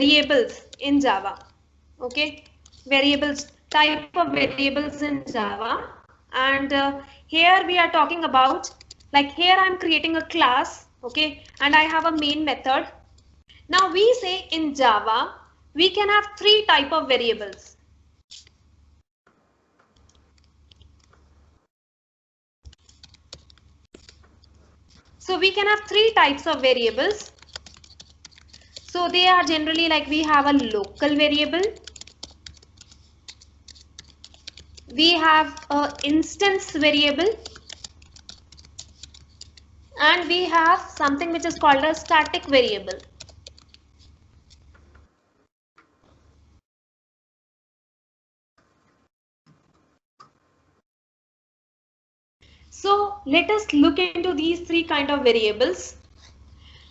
variables in Java. Okay, variables, type of variables in Java. And here we are talking about, like here I'm creating a class, okay, and I have a main method. Now we say in Java, we can have three type of variables. So we can have three types of variables. So they are generally like, we have a local variable, we have a instance variable, and we have something which is called a static variable. So let us look into these three kind of variables.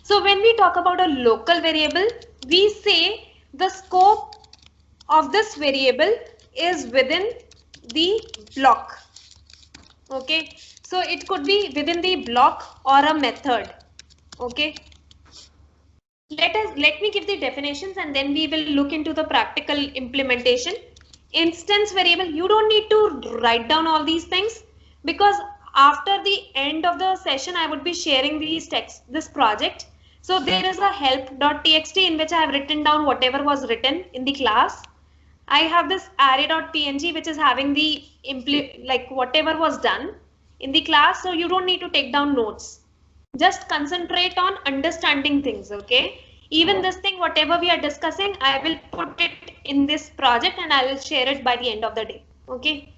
So when we talk about a local variable, we say the scope of this variable is within the block. Okay, so it could be within the block or a method. Okay, let me give the definitions and then we will look into the practical implementation. Instance variable, you don't need to write down all these things, because after the end of the session I would be sharing these text, this project. So there is a help.txt in which I have written down whatever was written in the class. I have this array.png which is having the like whatever was done in the class, so you don't need to take down notes. Just concentrate on understanding things, okay? Even this thing, whatever we are discussing, I will put it in this project and I will share it by the end of the day, okay?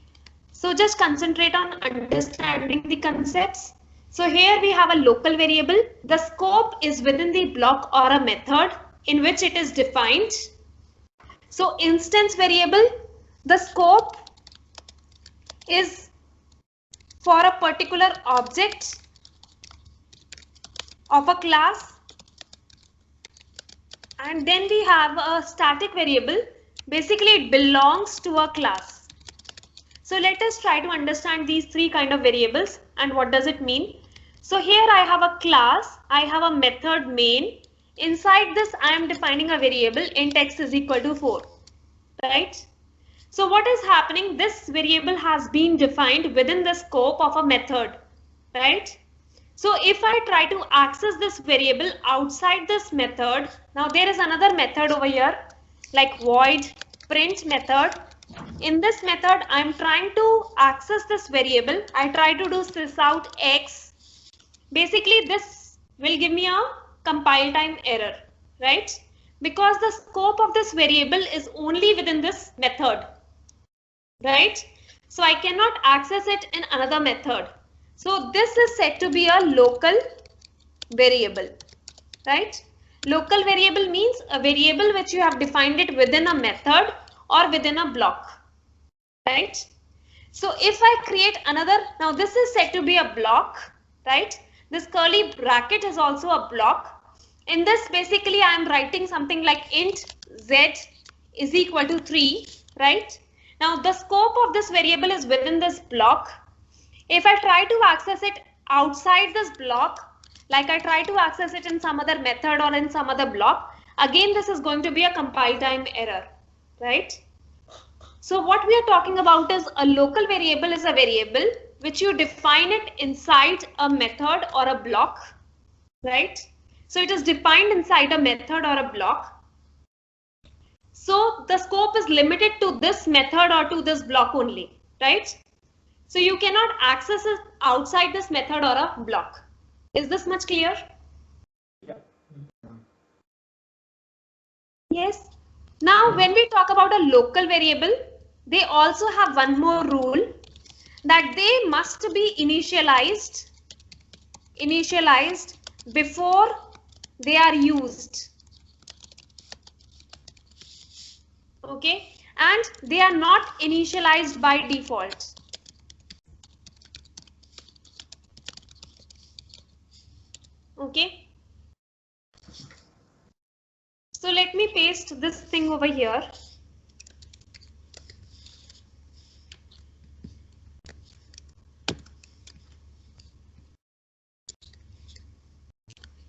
So just concentrate on understanding the concepts. So here we have a local variable. The scope is within the block or a method in which it is defined. So instance variable, the scope is for a particular object of a class. And then we have a static variable. Basically it belongs to a class. So let us try to understand these three kind of variables and what does it mean. So here I have a class, I have a method main. Inside this I am defining a variable int x is equal to 4, right? So what is happening? This variable has been defined within the scope of a method, right? So if I try to access this variable outside this method, now there is another method over here like void print method. In this method, I'm trying to access this variable. I try to do sysout x. Basically, this will give me a compile time error, right? Because the scope of this variable is only within this method, right? So I cannot access it in another method. So this is said to be a local variable, right? Local variable means a variable which you have defined it within a method or within a block, right? So if I create another, now this is said to be a block, right? This curly bracket is also a block. In this, basically I am writing something like int z is equal to 3, right? Now the scope of this variable is within this block. If I try to access it outside this block, like I try to access it in some other method or in some other block, again this is going to be a compile time error, right? So what we are talking about is a local variable is a variable which you define it inside a method or a block, right? So it is defined inside a method or a block. So the scope is limited to this method or to this block only, right? So you cannot access it outside this method or a block. Is this much clear? Yeah. Yes. Now when we talk about a local variable, they also have one more rule, that they must be initialized before they are used. Okay, and they are not initialized by default. Okay, so let me paste this thing over here.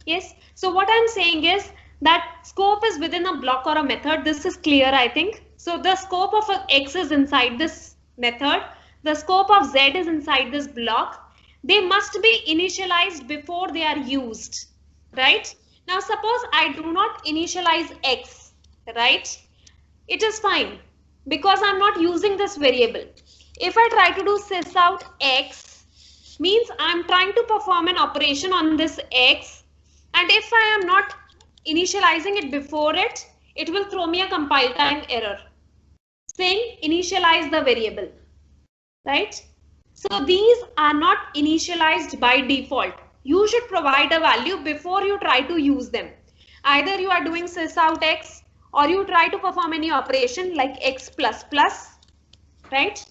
Yes, so what I'm saying is that scope is within a block or a method. This is clear, I think. So the scope of X is inside this method. The scope of Z is inside this block. They must be initialized before they are used, right? Now suppose I do not initialize X, right? It is fine because I'm not using this variable. If I try to do sysout X, means I'm trying to perform an operation on this X, and if I am not initializing it before it, it will throw me a compile time error saying initialize the variable, right? So these are not initialized by default. You should provide a value before you try to use them. Either you are doing sysout X or you try to perform any operation like X++, right?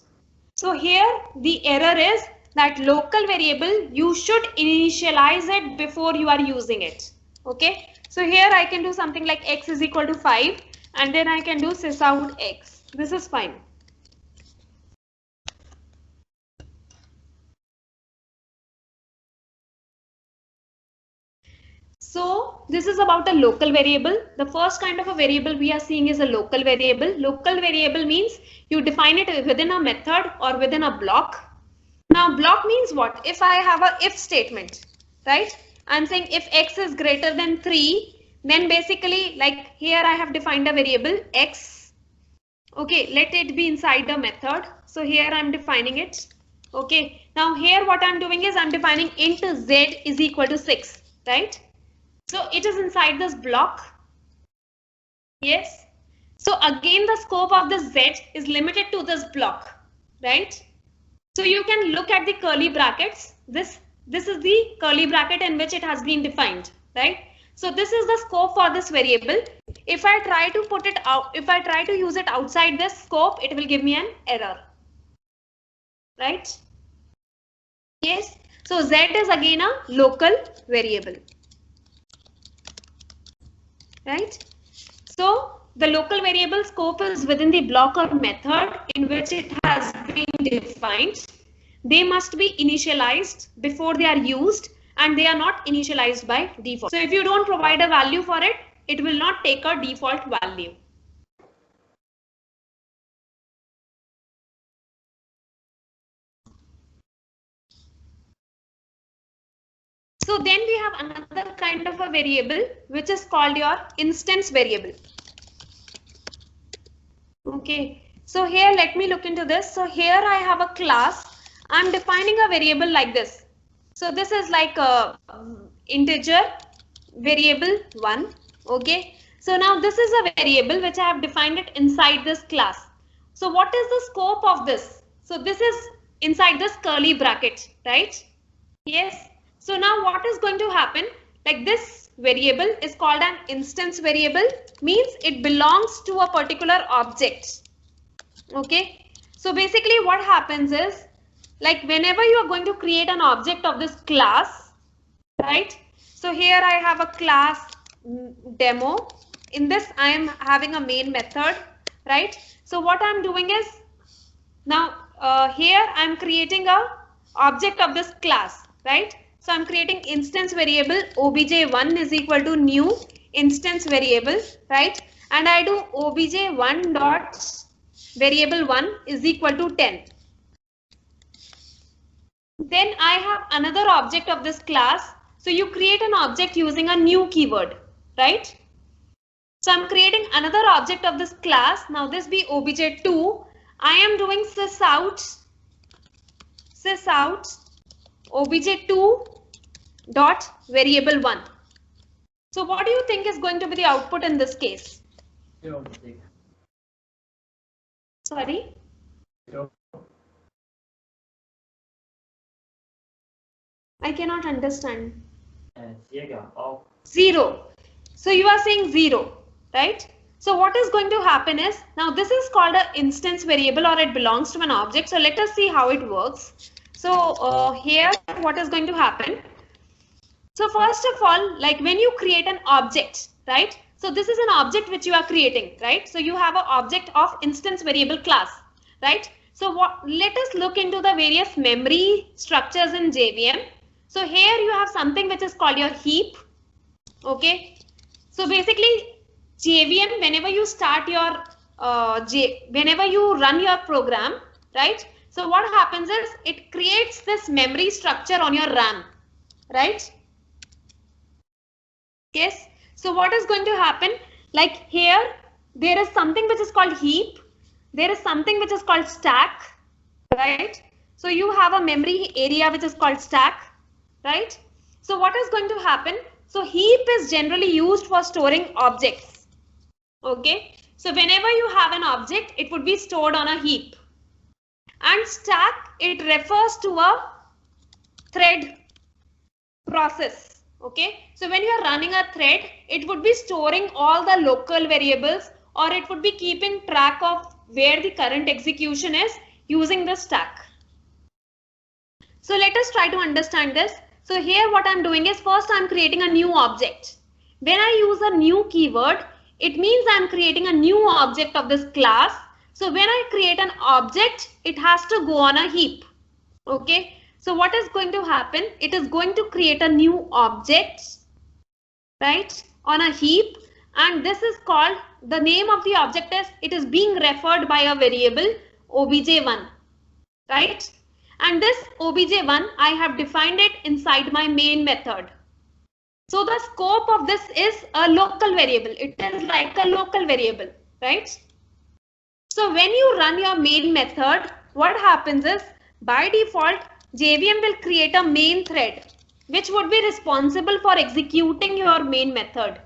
So here the error is that local variable, you should initialize it before you are using it. Okay, so here I can do something like X is equal to 5 and then I can do sysout X. This is fine. So this is about a local variable. The first kind of a variable we are seeing is a local variable. Local variable means you define it within a method or within a block. Now block means what? If I have a if statement, right? I'm saying if X is greater than 3, then basically like here I have defined a variable X. Okay, let it be inside the method. So here I'm defining it. Okay, now here what I'm doing is I'm defining int Z is equal to 6, right? So it is inside this block. Yes. So again, the scope of this Z is limited to this block, right? So you can look at the curly brackets. This is the curly bracket in which it has been defined, right? So this is the scope for this variable. If I try to put it out, if I try to use it outside this scope, it will give me an error, right? Yes. So Z is again a local variable, right? So the local variable scope is within the block or method in which it has been defined. They must be initialized before they are used, and they are not initialized by default. So if you don't provide a value for it, it will not take a default value. So then we have another kind of a variable which is called your instance variable. Okay, so here let me look into this. So here I have a class. I'm defining a variable like this. So this is like a integer variable 1. Okay, so now this is a variable which I have defined it inside this class. So what is the scope of this? So this is inside this curly bracket, right? Yes. So now what is going to happen? Like this variable is called an instance variable, means it belongs to a particular object. Okay. So basically what happens is, like whenever you are going to create an object of this class, right? So here I have a class demo. In this I am having a main method, right? So what I'm doing is, now here I'm creating a object of this class, right? So I'm creating instance variable obj1 is equal to new instance variable, right? And I do obj1 dot variable 1 is equal to 10. Then I have another object of this class. So you create an object using a new keyword, right? So I'm creating another object of this class. Now this be obj2. I am doing sysout obj2 dot variable 1. So what do you think is going to be the output in this case? Zero. Sorry? Zero. I cannot understand. 0. 0. So you are saying 0, right? So what is going to happen is, now this is called an instance variable, or it belongs to an object. So let us see how it works. So here what is going to happen? So first of all, like when you create an object, right? So this is an object which you are creating, right? So you have an object of instance variable class, right? So let us look into the various memory structures in JVM. So here you have something which is called your heap. Okay. So basically JVM, whenever you start your whenever you run your program, right? So what happens is it creates this memory structure on your RAM, right? Yes. So what is going to happen? Like here, there is something which is called heap. There is something which is called stack, right? So you have a memory area which is called stack, right? So what is going to happen? So heap is generally used for storing objects. Okay. So whenever you have an object, it would be stored on a heap. And stack, it refers to a thread process. Okay. So when you are running a thread, it would be storing all the local variables, or it would be keeping track of where the current execution is using the stack. So let us try to understand this. So here what I'm doing is, first I'm creating a new object. When I use a new keyword, it means I'm creating a new object of this class. So when I create an object, it has to go on a heap. Okay. So what is going to happen? It is going to create a new object, right, on a heap. And this is called, the name of the object is, it is being referred by a variable obj1, right? And this obj1, I have defined it inside my main method. So the scope of this is a local variable. It is like a local variable, right? So when you run your main method, what happens is, by default, JVM will create a main thread, which would be responsible for executing your main method.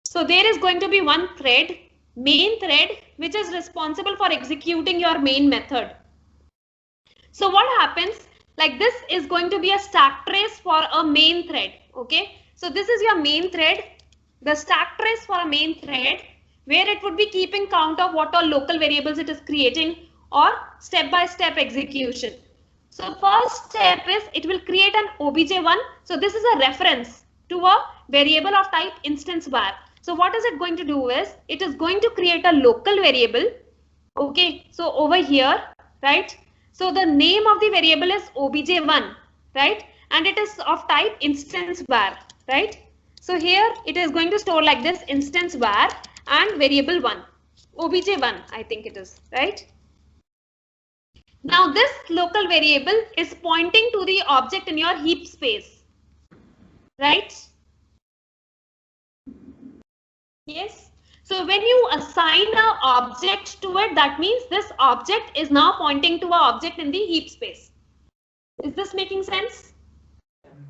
So there is going to be one thread, main thread, which is responsible for executing your main method. So what happens, like this is going to be a stack trace for a main thread. Okay. So this is your main thread, the stack trace for a main thread, where it would be keeping count of what all local variables it is creating, or step-by-step execution. So first step is, it will create an obj1. So this is a reference to a variable of type instance var. So what is it going to do is, it is going to create a local variable. Okay. So over here, right? So the name of the variable is obj1, right? And it is of type instance var, right? So here it is going to store like this, instance var and variable 1, obj1, I think it is, right? Now this local variable is pointing to the object in your heap space, right? Yes. So when you assign an object to it, that means this object is now pointing to an object in the heap space. Is this making sense?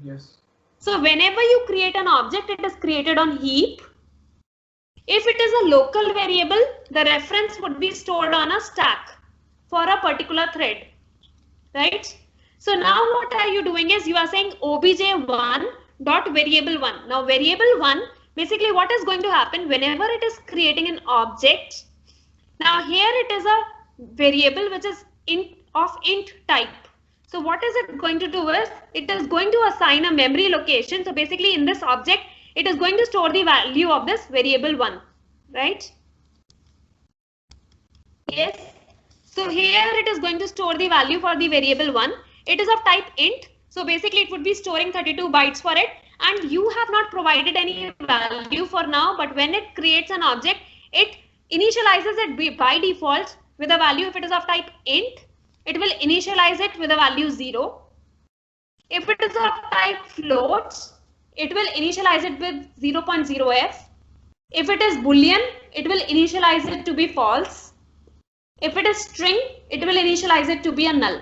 Yes. So whenever you create an object, it is created on heap. If it is a local variable, the reference would be stored on a stack for a particular thread, right? So now what are you doing is, you are saying obj1 dot variable 1. Now variable 1, basically what is going to happen whenever it is creating an object. Now here it is a variable which is of int type. So what is it going to do is, it is going to assign a memory location. So basically in this object, it is going to store the value of this variable 1, right? Yes. So here it is going to store the value for the variable 1. It is of type int. So basically it would be storing 32 bytes for it. And you have not provided any value for now, but when it creates an object, it initializes it by default with a value. If it is of type int, it will initialize it with a value 0. If it is of type float, it will initialize it with 0.0f. If it is boolean, it will initialize it to be false. If it is string, it will initialize it to be a null.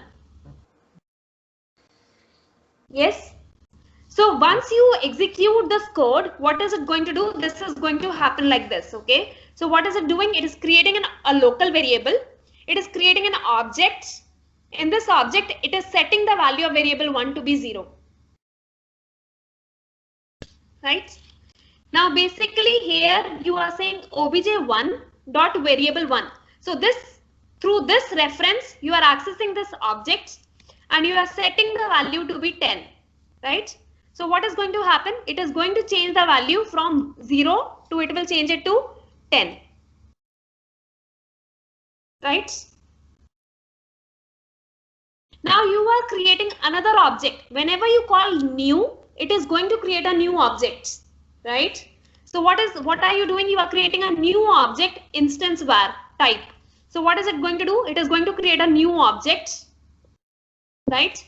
Yes. So once you execute this code, what is it going to do? This is going to happen like this. Okay. So what is it doing? It is creating a local variable. It is creating an object. In this object, it is setting the value of variable 1 to be 0. Right. Now basically here you are saying obj1 dot variable 1. So this, through this reference, you are accessing this object and you are setting the value to be 10. Right. So what is going to happen? It is going to change the value from 0 to, it will change it to 10. Right. Now you are creating another object. Whenever you call new, it is going to create a new object. Right. So what are you doing? You are creating a new object, instance var type. So what is it going to do? It is going to create a new object, right?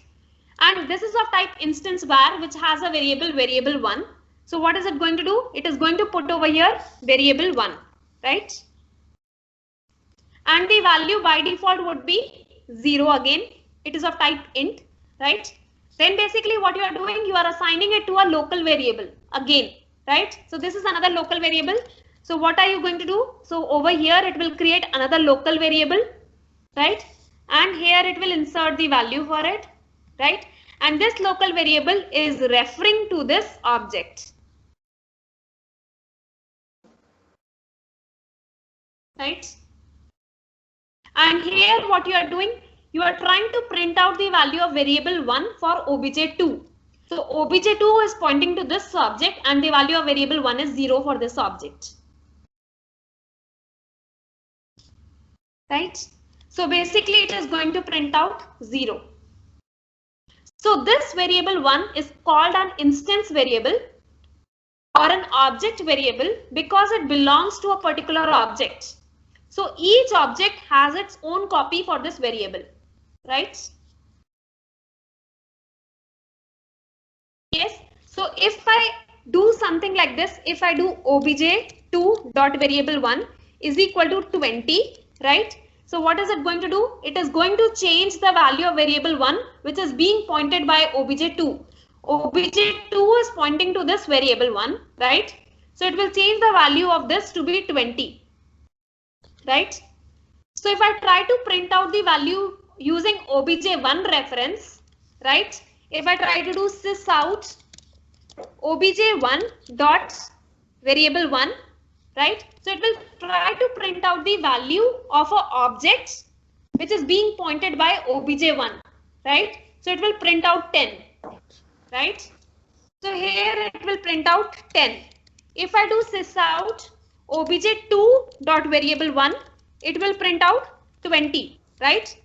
And this is of type instance var, which has a variable 1. So what is it going to do? It is going to put over here variable 1, right? And the value by default would be 0 again. It is of type int, right? Then basically what you are doing, you are assigning it to a local variable again, right? So this is another local variable. So what are you going to do? So over here it will create another local variable, right? And here it will insert the value for it, right? And this local variable is referring to this object, right? And here what you are doing, you are trying to print out the value of variable 1 for obj2. So obj2 is pointing to this object and the value of variable 1 is 0 for this object, right? So basically it is going to print out 0. So this variable 1 is called an instance variable or an object variable because it belongs to a particular object. So each object has its own copy for this variable, right? Yes. So if I do something like this, if I do obj2 dot variable 1 is equal to 20, right? So what is it going to do? It is going to change the value of variable 1, which is being pointed by obj2. obj2 is pointing to this variable 1, right? So it will change the value of this to be 20, right? So if I try to print out the value using obj1 reference, right? If I try to do sysout obj1 dot variable 1, right? So it will try to print out the value of an object which is being pointed by obj1, right? So it will print out 10, right? So here it will print out 10. If I do sysout obj2 dot variable 1, it will print out 20, right?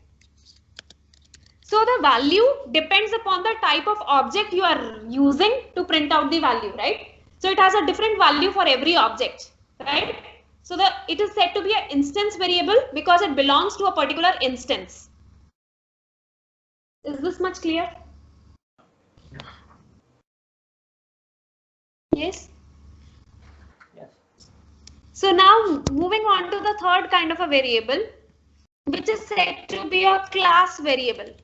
So the value depends upon the type of object you are using to print out the value, right? So it has a different value for every object, right? So it is said to be an instance variable because it belongs to a particular instance. Is this much clear? Yes. Yes. So now moving on to the third kind of a variable, which is said to be a class variable.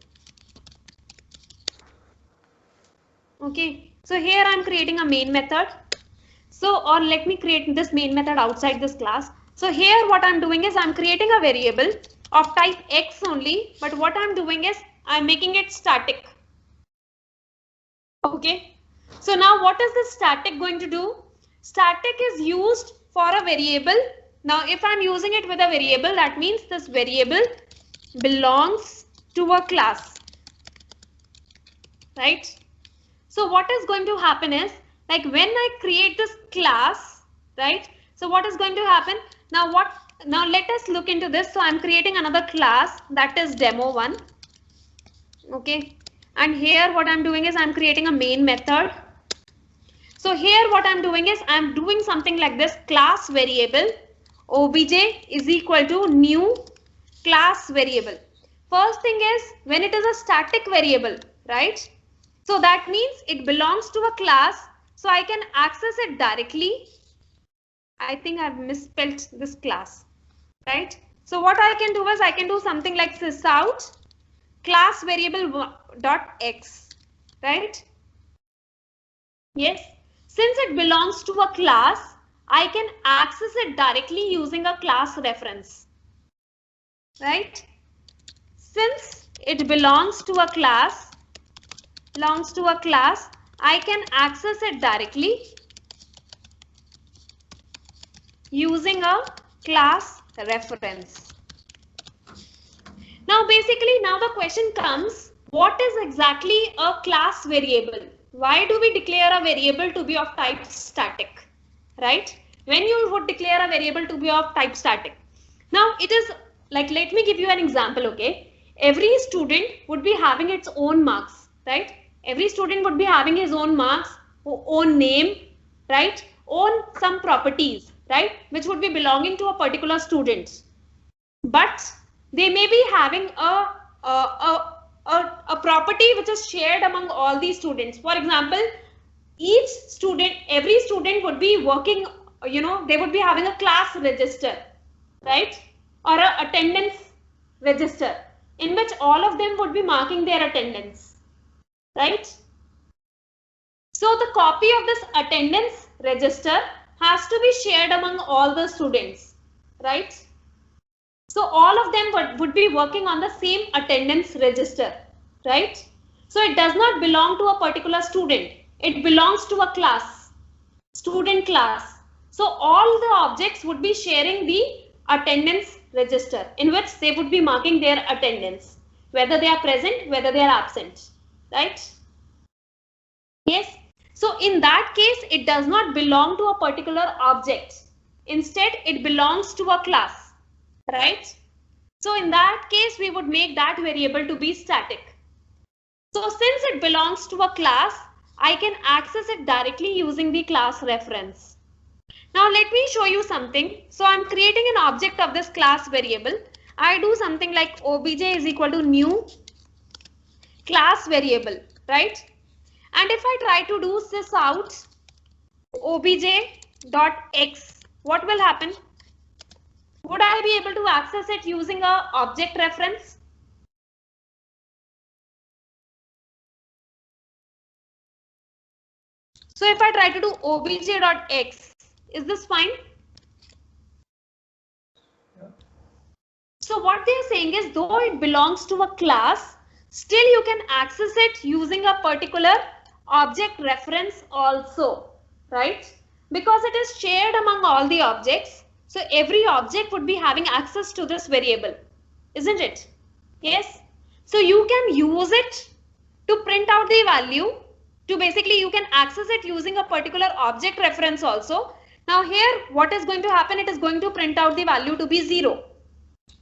Okay, so here I'm creating a main method. So, or let me create this main method outside this class. So here what I'm doing is I'm creating a variable of type X only, but what I'm doing is I'm making it static. Okay, so now what is this static going to do? Static is used for a variable. Now if I'm using it with a variable, that means this variable belongs to a class, right? So what is going to happen is, like when I create this class, right? So what is going to happen? Now let us look into this. So I'm creating another class, that is demo1. Okay. And here what I'm doing is I'm creating a main method. So here what I'm doing is I'm doing something like this: class variable obj is equal to new class variable. First thing is, when it is a static variable, right? So that means it belongs to a class, so I can access it directly. I think I've misspelled this class, right? So what I can do is I can do something like sysout class variable dot x, right? Yes, since it belongs to a class, I can access it directly using a class reference, right? Since it belongs to a class, I can access it directly using a class reference. Now basically now the question comes, what is exactly a class variable? Why do we declare a variable to be of type static, right? When you would declare a variable to be of type static. Now it is like, let me give you an example, okay? Every student would be having its own marks, right? Every student would be having his own marks, own name, right? own some properties, right, which would be belonging to a particular student, but they may be having a property which is shared among all these students. For example, every student would be working, they would be having a class register, right, or a attendance register in which all of them would be marking their attendance, right? So the copy of this attendance register has to be shared among all the students, right? So all of them would be working on the same attendance register, right? So it does not belong to a particular student. It belongs to a class, student class. So all the objects would be sharing the attendance register in which they would be marking their attendance, whether they are present, whether they are absent, right? Yes. So in that case, it does not belong to a particular object. Instead, it belongs to a class, right? So in that case, we would make that variable to be static. So since it belongs to a class, I can access it directly using the class reference. Now let me show you something. So I'm creating an object of this class variable. I do something like obj is equal to new class variable, right? And if I try to do sys out obj.x, what will happen? Would I be able to access it using a object reference? So if I try to do obj.x, is this fine? Yeah. So what they are saying is, though it belongs to a class, still you can access it using a particular object reference also, right? Because it is shared among all the objects. So every object would be having access to this variable, isn't it? Yes. So you can use it to print out the value. To basically you can access it using a particular object reference also. Now here what is going to happen? It is going to print out the value to be 0.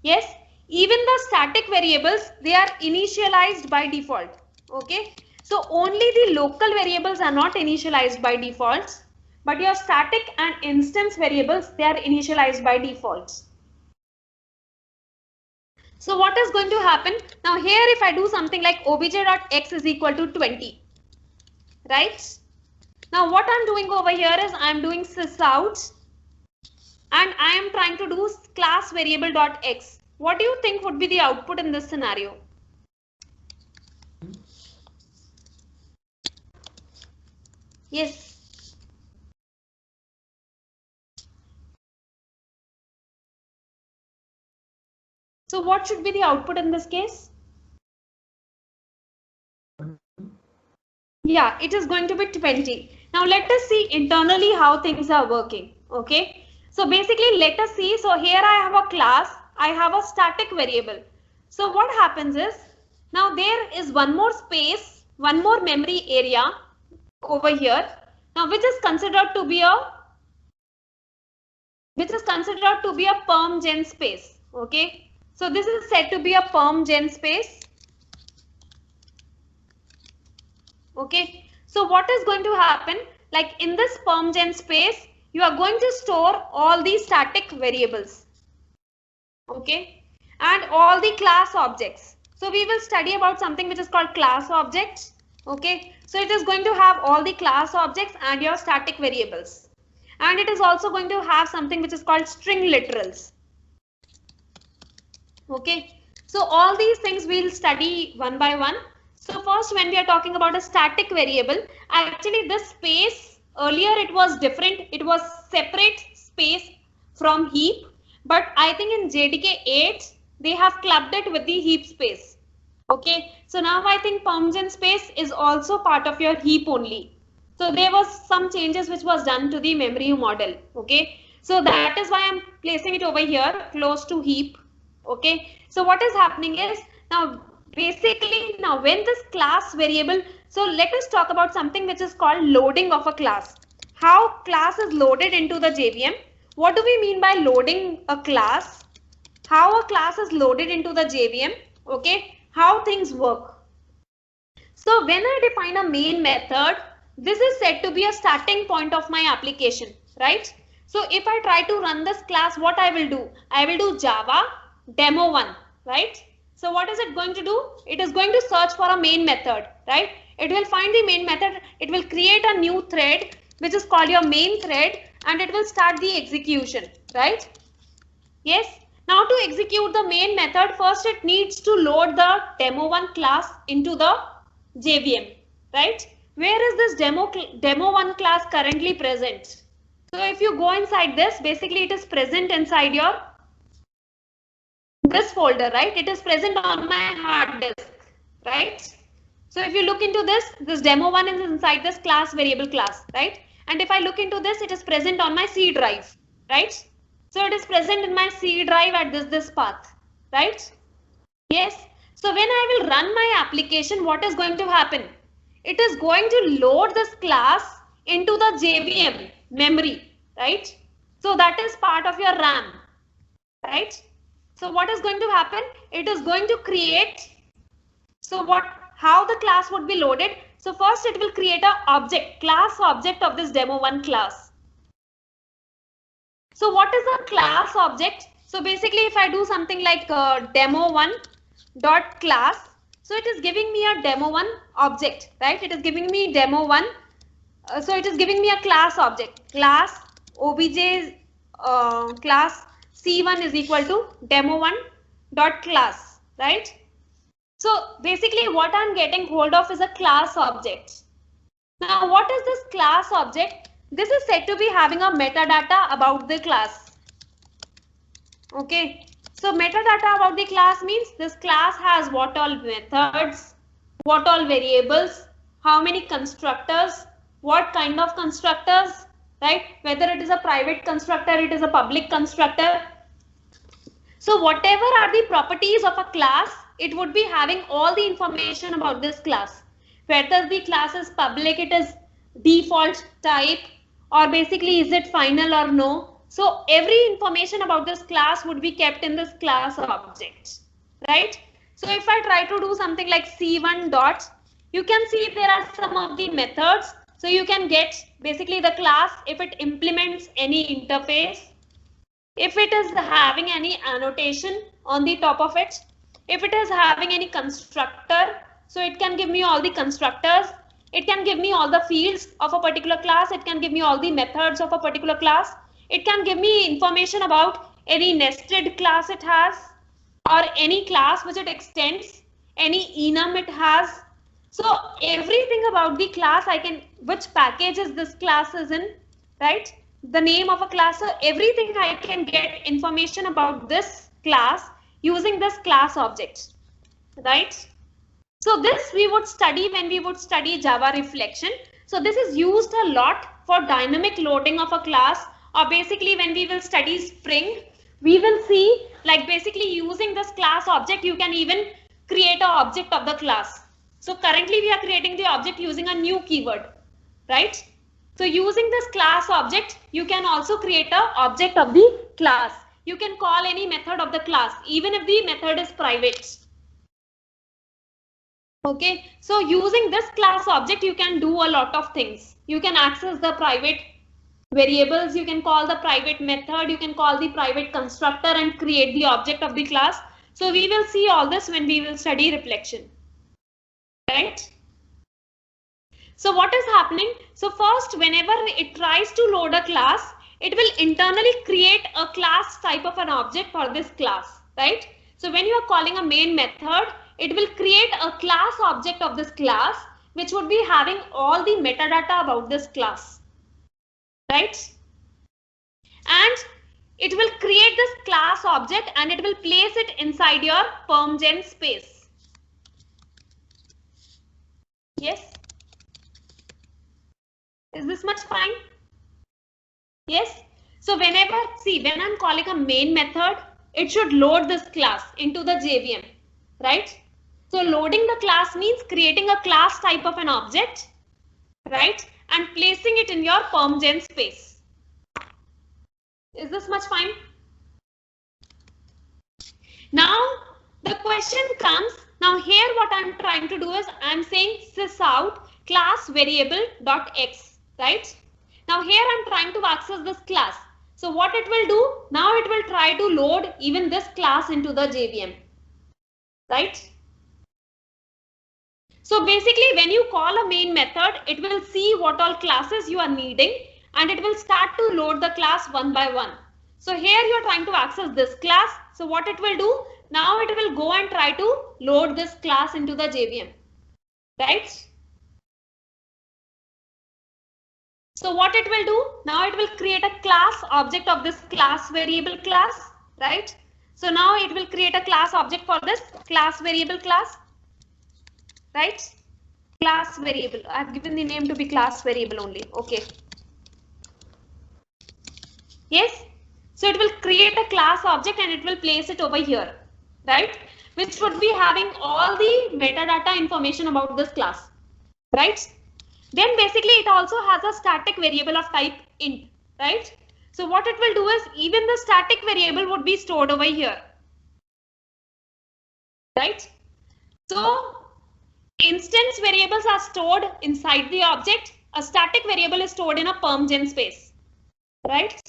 Yes. Even the static variables, they are initialized by default. Okay. So only the local variables are not initialized by default, but your static and instance variables, they are initialized by default. So what is going to happen? Now here if I do something like obj.x is equal to 20, right? Now what I'm doing over here is I'm doing sys out and I am trying to do class variable.x. What do you think would be the output in this scenario? Yes. So what should be the output in this case? Yeah, it is going to be 20. Now let us see internally how things are working. Okay. So basically let us see. So here I have a class. I have a static variable. So what happens is, now there is one more space, one more memory area over here. Now which is considered to be a perm gen space. Okay. So this is said to be a perm gen space. Okay. So what is going to happen? Like in this perm gen space, you are going to store all these static variables. Okay. And all the class objects. So we will study about something which is called class objects. Okay. So it is going to have all the class objects and your static variables. And it is also going to have something which is called string literals. Okay. So all these things we'll study one by one. So first, when we are talking about a static variable, actually this space, earlier it was different. It was separate space from heap. But I think in JDK 8, they have clubbed it with the heap space. Okay. So now I think perm gen space is also part of your heap only. So there was some changes which was done to the memory model. Okay. So that is why I'm placing it over here close to heap. Okay. So what is happening is, now basically now when this class variable, so let us talk about something which is called loading of a class. How class is loaded into the JVM. What do we mean by loading a class? How a class is loaded into the JVM. Okay. How things work. So when I define a main method, this is said to be a starting point of my application, right? So if I try to run this class, what I will do? I will do Java demo1, right? So what is it going to do? It is going to search for a main method, right? It will find the main method. It will create a new thread, which is called your main thread, and it will start the execution, right? Yes. Now to execute the main method, first it needs to load the demo1 class into the JVM, right? Where is this demo1 class currently present? So if you go inside this, basically it is present inside your this folder, right? It is present on my hard disk, right? So if you look into this demo1 is inside this class variable class, right? And if I look into this, it is present on my C drive, right? So it is present in my C drive at this path, right? Yes. So when I will run my application, what is going to happen? It is going to load this class into the JVM memory, right? So that is part of your RAM, right? So what is going to happen? It is going to create, so how the class would be loaded? So first it will create a object, class object of this demo1 class. So what is a class object? So basically if I do something like demo1 dot class, so it is giving me a demo1 object, right? It is giving me demo1. So it is giving me a class object, class obj class C1 is equal to demo1 dot class, right? So basically what I'm getting hold of is a class object. Now what is this class object? This is said to be having a metadata about the class. Okay. So metadata about the class means this class has what all methods, what all variables, how many constructors, what kind of constructors, right? Whether it is a private constructor, it is a public constructor. So whatever are the properties of a class, it would be having all the information about this class. Whether the class is public, it is default type, or basically is it final or no. So every information about this class would be kept in this class object, right? So if I try to do something like C1 dot, you can see there are some of the methods. So you can get basically the class if it implements any interface, if it is having any annotation on the top of it, if it is having any constructor, so it can give me all the constructors, it can give me all the fields of a particular class, it can give me all the methods of a particular class, it can give me information about any nested class it has, or any class which it extends, any enum it has. So everything about the class I can, which packages this class is in, right? The name of a class, so everything I can get information about this class using this class object, right? So this we would study when we would study Java reflection. So this is used a lot for dynamic loading of a class, or basically when we will study Spring, we will see like basically using this class object, you can even create an object of the class. So currently we are creating the object using a new keyword, right? So using this class object, you can also create an object of the class. You can call any method of the class, even if the method is private. Okay, so using this class object, you can do a lot of things. You can access the private variables, you can call the private method, you can call the private constructor and create the object of the class. So we will see all this when we will study reflection, right? So what is happening? So first, whenever it tries to load a class, it will internally create a class type of an object for this class, right? So when you are calling a main method, it will create a class object of this class, which would be having all the metadata about this class, right? And it will create this class object and it will place it inside your PermGen space. Yes. Is this much fine? Yes. So whenever, see, when I'm calling a main method, it should load this class into the JVM, right? So loading the class means creating a class type of an object, right? And placing it in your PermGen space. Is this much fine? Now the question comes, now here what I'm trying to do is I'm saying sysout class variable dot x, right? Now here I'm trying to access this class. So what it will do? Now it will try to load even this class into the JVM, right? So basically when you call a main method, it will see what all classes you are needing and it will start to load the class one by one. So here you are trying to access this class. So what it will do? Now it will go and try to load this class into the JVM, right? So what it will do? Now it will create a class object of this class variable class, right? So now it will create a class object for this class variable class, right? Class variable. I have given the name to be class variable only. Okay. Yes. So it will create a class object and it will place it over here, right? Which would be having all the metadata information about this class, right? Then basically it also has a static variable of type int, right? So what it will do is even the static variable would be stored over here, right? So instance variables are stored inside the object. A static variable is stored in a permgen space, right?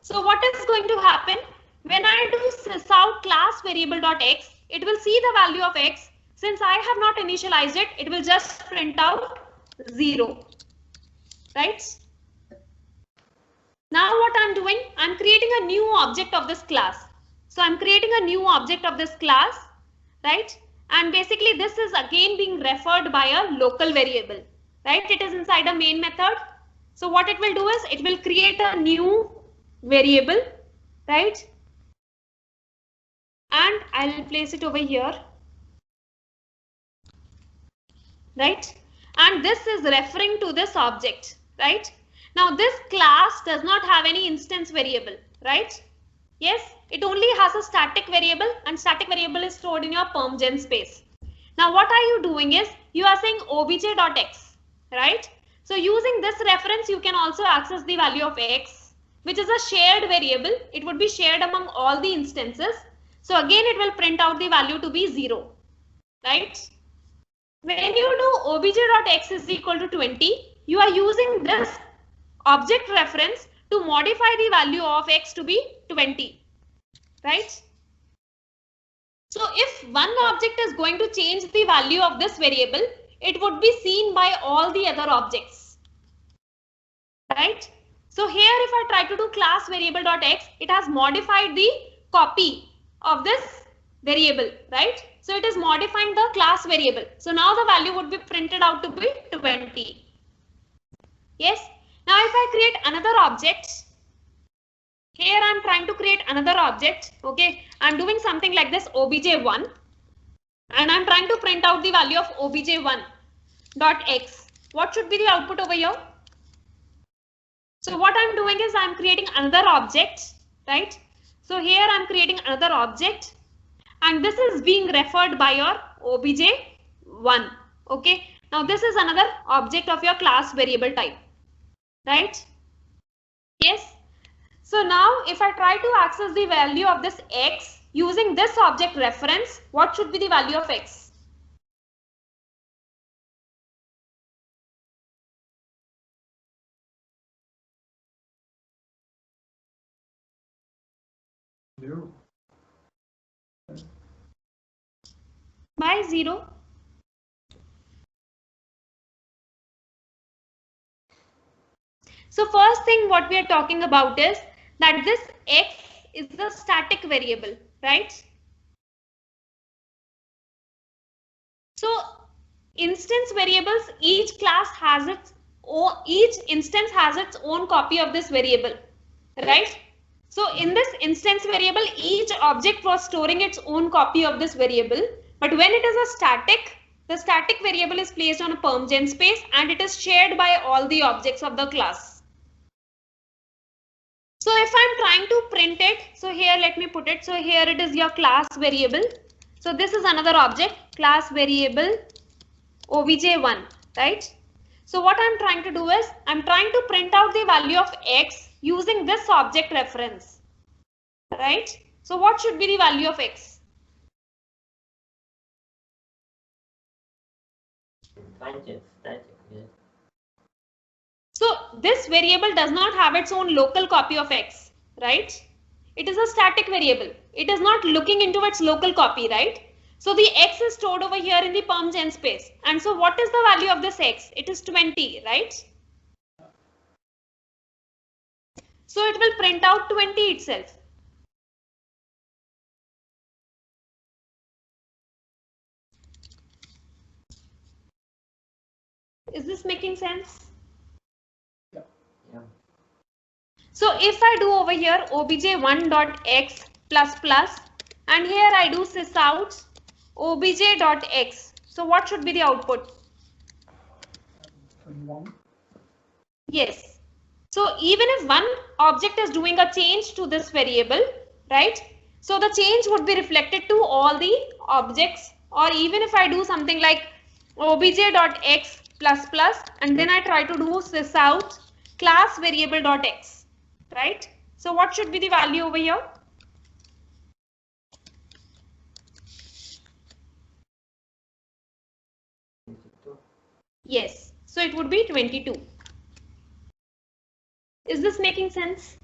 So what is going to happen when I do sysout class variable dot x, it will see the value of x. Since I have not initialized it, it will just print out 0, right? Now what I'm doing, I'm creating a new object of this class. So I'm creating a new object of this class, right? And basically this is again being referred by a local variable, right? It is inside a main method. So what it will do is it will create a new variable, right? And I'll place it over here, right? And this is referring to this object, right? Now this class does not have any instance variable, right? Yes, it only has a static variable and static variable is stored in your permgen space. Now what are you doing is you are saying obj.x, right? So using this reference you can also access the value of x, which is a shared variable. It would be shared among all the instances. So again it will print out the value to be 0, right? When you do obj.x is equal to 20, you are using this object reference to modify the value of x to be 20, right? So if one object is going to change the value of this variable, it would be seen by all the other objects, right? So here if I try to do class variable.x, it has modified the copy of this variable, right? So it is modifying the class variable. So now the value would be printed out to be 20. Yes. Now if I create another object, here I'm trying to create another object. Okay. I'm doing something like this obj1 and I'm trying to print out the value of obj1.x. What should be the output over here? So what I'm doing is I'm creating another object, right? So here I'm creating another object and this is being referred by your obj1. Okay. Now this is another object of your class variable type, right? Yes. So now if I try to access the value of this x using this object reference, what should be the value of x? By 0. So first thing what we are talking about is that this x is the static variable, right? So instance variables, each instance has its own copy of this variable, right? So in this instance variable, each object was storing its own copy of this variable. But when it is a static, the static variable is placed on a permgen space and it is shared by all the objects of the class. So if I'm trying to print it, so here let me put it. So here it is your class variable. So this is another object, class variable obj1, right? So what I'm trying to do is I'm trying to print out the value of x using this object reference, right? So what should be the value of x? Static, yes. So this variable does not have its own local copy of x, right? It is a static variable. It is not looking into its local copy, right? So the x is stored over here in the perm.gen space. And so what is the value of this x? It is 20, right? So it will print out 20 itself. Is this making sense? Yeah. So if I do over here obj1.x plus plus, and here I do sysout obj.x. So what should be the output? 21. Yes. So even if one object is doing a change to this variable, right? So the change would be reflected to all the objects, or even if I do something like obj.x plus plus, and then I try to do sysout class variable.x, right? So what should be the value over here? Yes. So it would be 22. Is this making sense?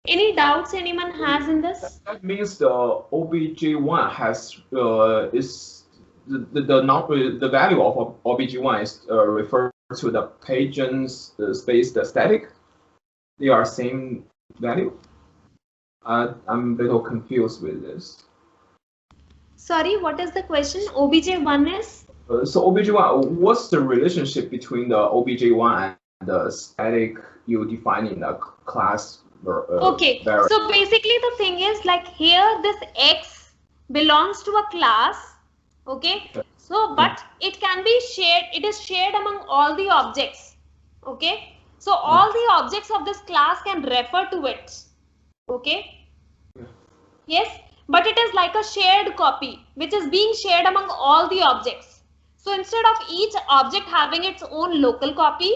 Any doubts anyone has in this? That means the OBJ1 has is the value of OBJ1 is referred to the pageant's space, the static. They are same value. I'm a little confused with this. Sorry, what is the question? OBJ1 is? So OBJ1, what's the relationship between the OBJ1 and the static you define in the class? Okay, so basically the thing is like here this x belongs to a class, okay? So but it can be shared, it is shared among all the objects, okay? So all the objects of this class can refer to it, okay? Yes, but it is like a shared copy which is being shared among all the objects. So instead of each object having its own local copy,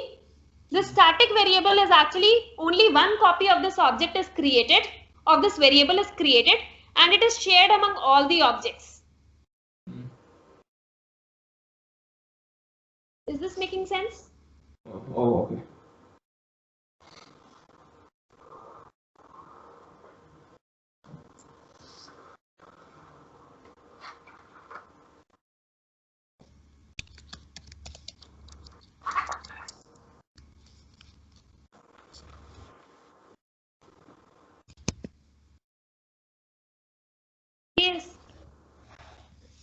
the static variable is actually only one copy of this object is created, of this variable is created, and it is shared among all the objects. Is this making sense? Oh, okay. Yes.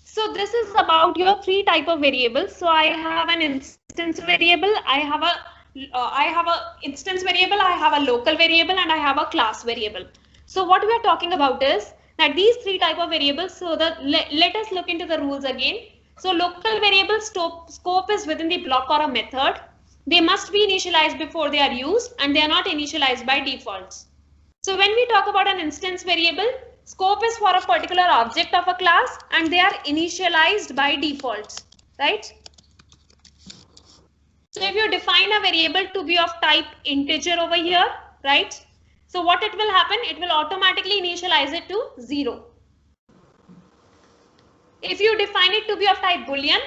So this is about your three type of variables. So I have an instance variable, I have a instance variable, I have a local variable, and I have a class variable. So what we are talking about is that these three type of variables. So let us look into the rules again. So local variable scope is within the block or a method. They must be initialized before they are used, and they are not initialized by defaults. So when we talk about an instance variable, scope is for a particular object of a class and they are initialized by defaults, right? So if you define a variable to be of type integer over here, right? So what it will happen, it will automatically initialize it to 0. If you define it to be of type boolean,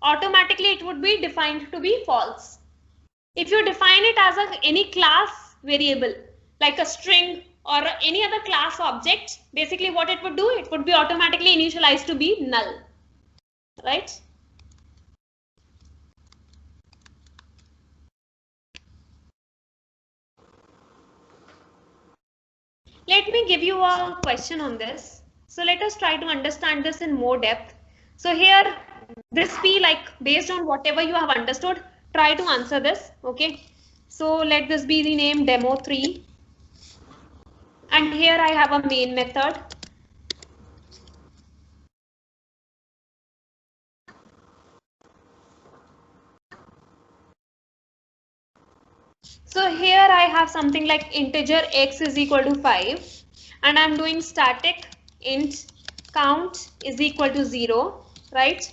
automatically it would be defined to be false. If you define it as any class variable, like a string or any other class object, basically what it would do, it would be automatically initialized to be null, right? Let me give you a question on this. So let us try to understand this in more depth. So here, this be like based on whatever you have understood, try to answer this, okay? So let this be the name demo3. And here I have a main method. So here I have something like integer x is equal to 5 and I'm doing static int count is equal to 0, right?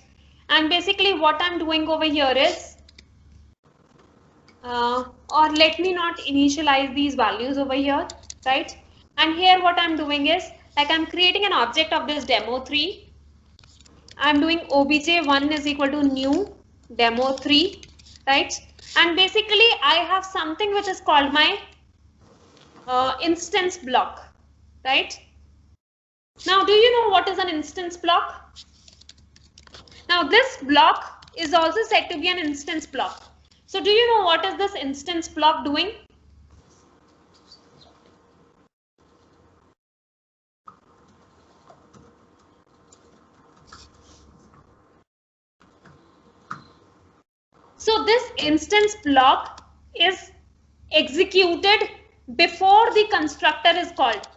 And basically what I'm doing over here is or let me not initialize these values over here, right? And here what I'm doing is, like, I'm creating an object of this demo3. I'm doing obj1 is equal to new demo3, right? And basically I have something which is called my instance block, right? Now, do you know what is an instance block? Now, this block is also said to be an instance block. So, do you know what is this instance block doing? So, this instance block is executed before the constructor is called.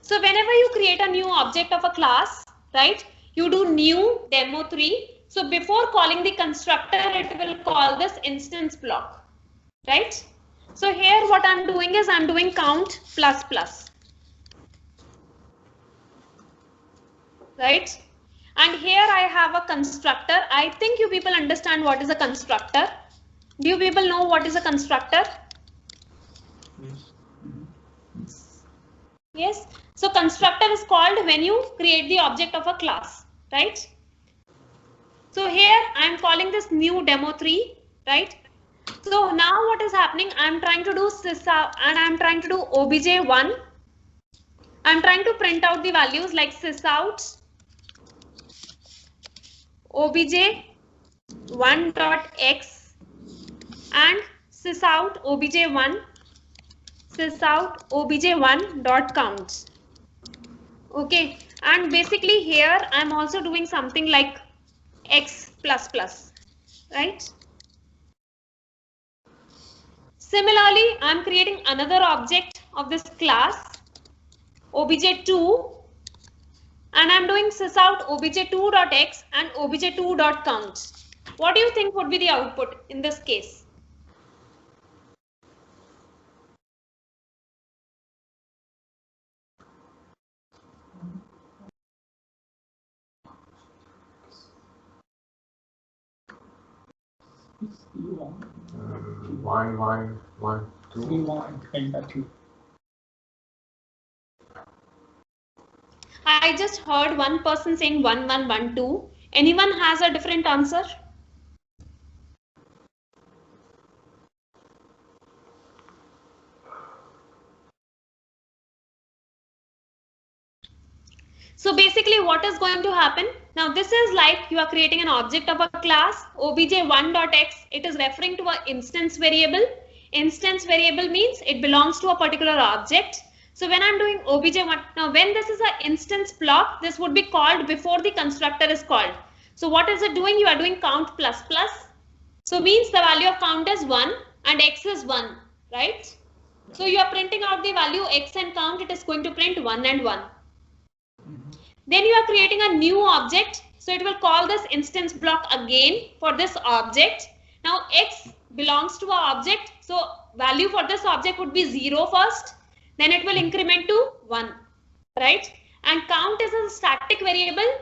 So whenever you create a new object of a class, right, you do new demo3. So before calling the constructor, it will call this instance block, right? So here what I'm doing is I'm doing count plus plus, right? And here I have a constructor. I think you people understand what is a constructor. Do you people know what is a constructor? Yes. So constructor is called when you create the object of a class, right? So here I am calling this new demo3, right? So now what is happening? I am trying to do sysout and I am trying to do obj1. I am trying to print out the values like sysout obj1.x and sysout obj1 sysout obj1.counts. Okay, and basically here I'm also doing something like x plus plus, right? Similarly, I'm creating another object of this class obj2 and I'm doing sysout obj2.x and obj2.counts. What do you think would be the output in this case? One, two. 3-1 and 2. I just heard one person saying 1, 1, 1, 2. Anyone has a different answer? So basically what is going to happen? Now this is like you are creating an object of a class obj1.x. It is referring to an instance variable. Instance variable means it belongs to a particular object. So when I'm doing obj1, now when this is an instance block, this would be called before the constructor is called. So what is it doing? You are doing count plus plus. So means the value of count is 1 and x is 1, right? So you are printing out the value x and count. It is going to print 1 and 1. Then you are creating a new object. So it will call this instance block again for this object. Now x belongs to our object. So value for this object would be 0 first. Then it will increment to 1, right? And count is a static variable.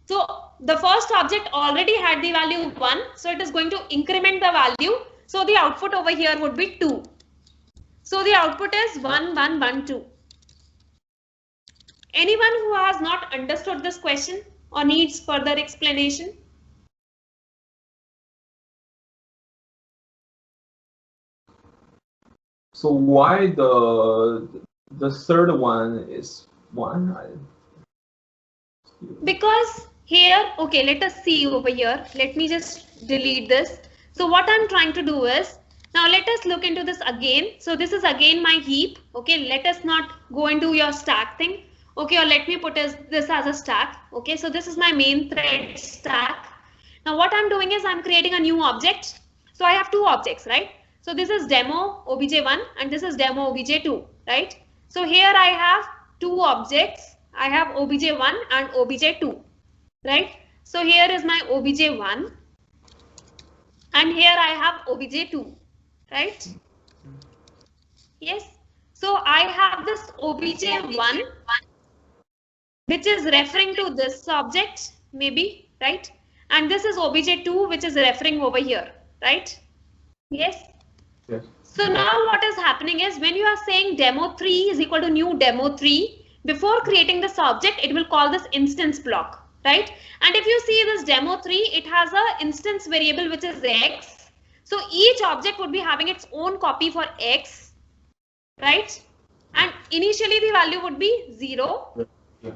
So the first object already had the value 1. So it is going to increment the value. So the output over here would be 2. So the output is 1, 1, 1, 2. Anyone who has not understood this question or needs further explanation? So why the third one is 1? Because here, okay, let us see over here. Let me just delete this. So what I'm trying to do is, now let us look into this again. So this is again my heap. Okay, let us not go into your stack thing. Okay, or let me put this as a stack. Okay, so this is my main thread stack. Now what I'm doing is I'm creating a new object. So I have two objects, right? So this is demo obj1 and this is demo obj2, right? So here I have two objects. I have obj1 and obj2, right? So here is my obj1 and here I have obj2, right? Yes. So I have this obj1 which is referring to this object maybe, right? and this is obj2, which is referring over here, right? Yes. Yes. So now what is happening is when you are saying demo3 is equal to new demo3, before creating this object, it will call this instance block, right? And if you see this demo3, it has a instance variable which is x. So each object would be having its own copy for x, right? And initially the value would be 0. Yeah.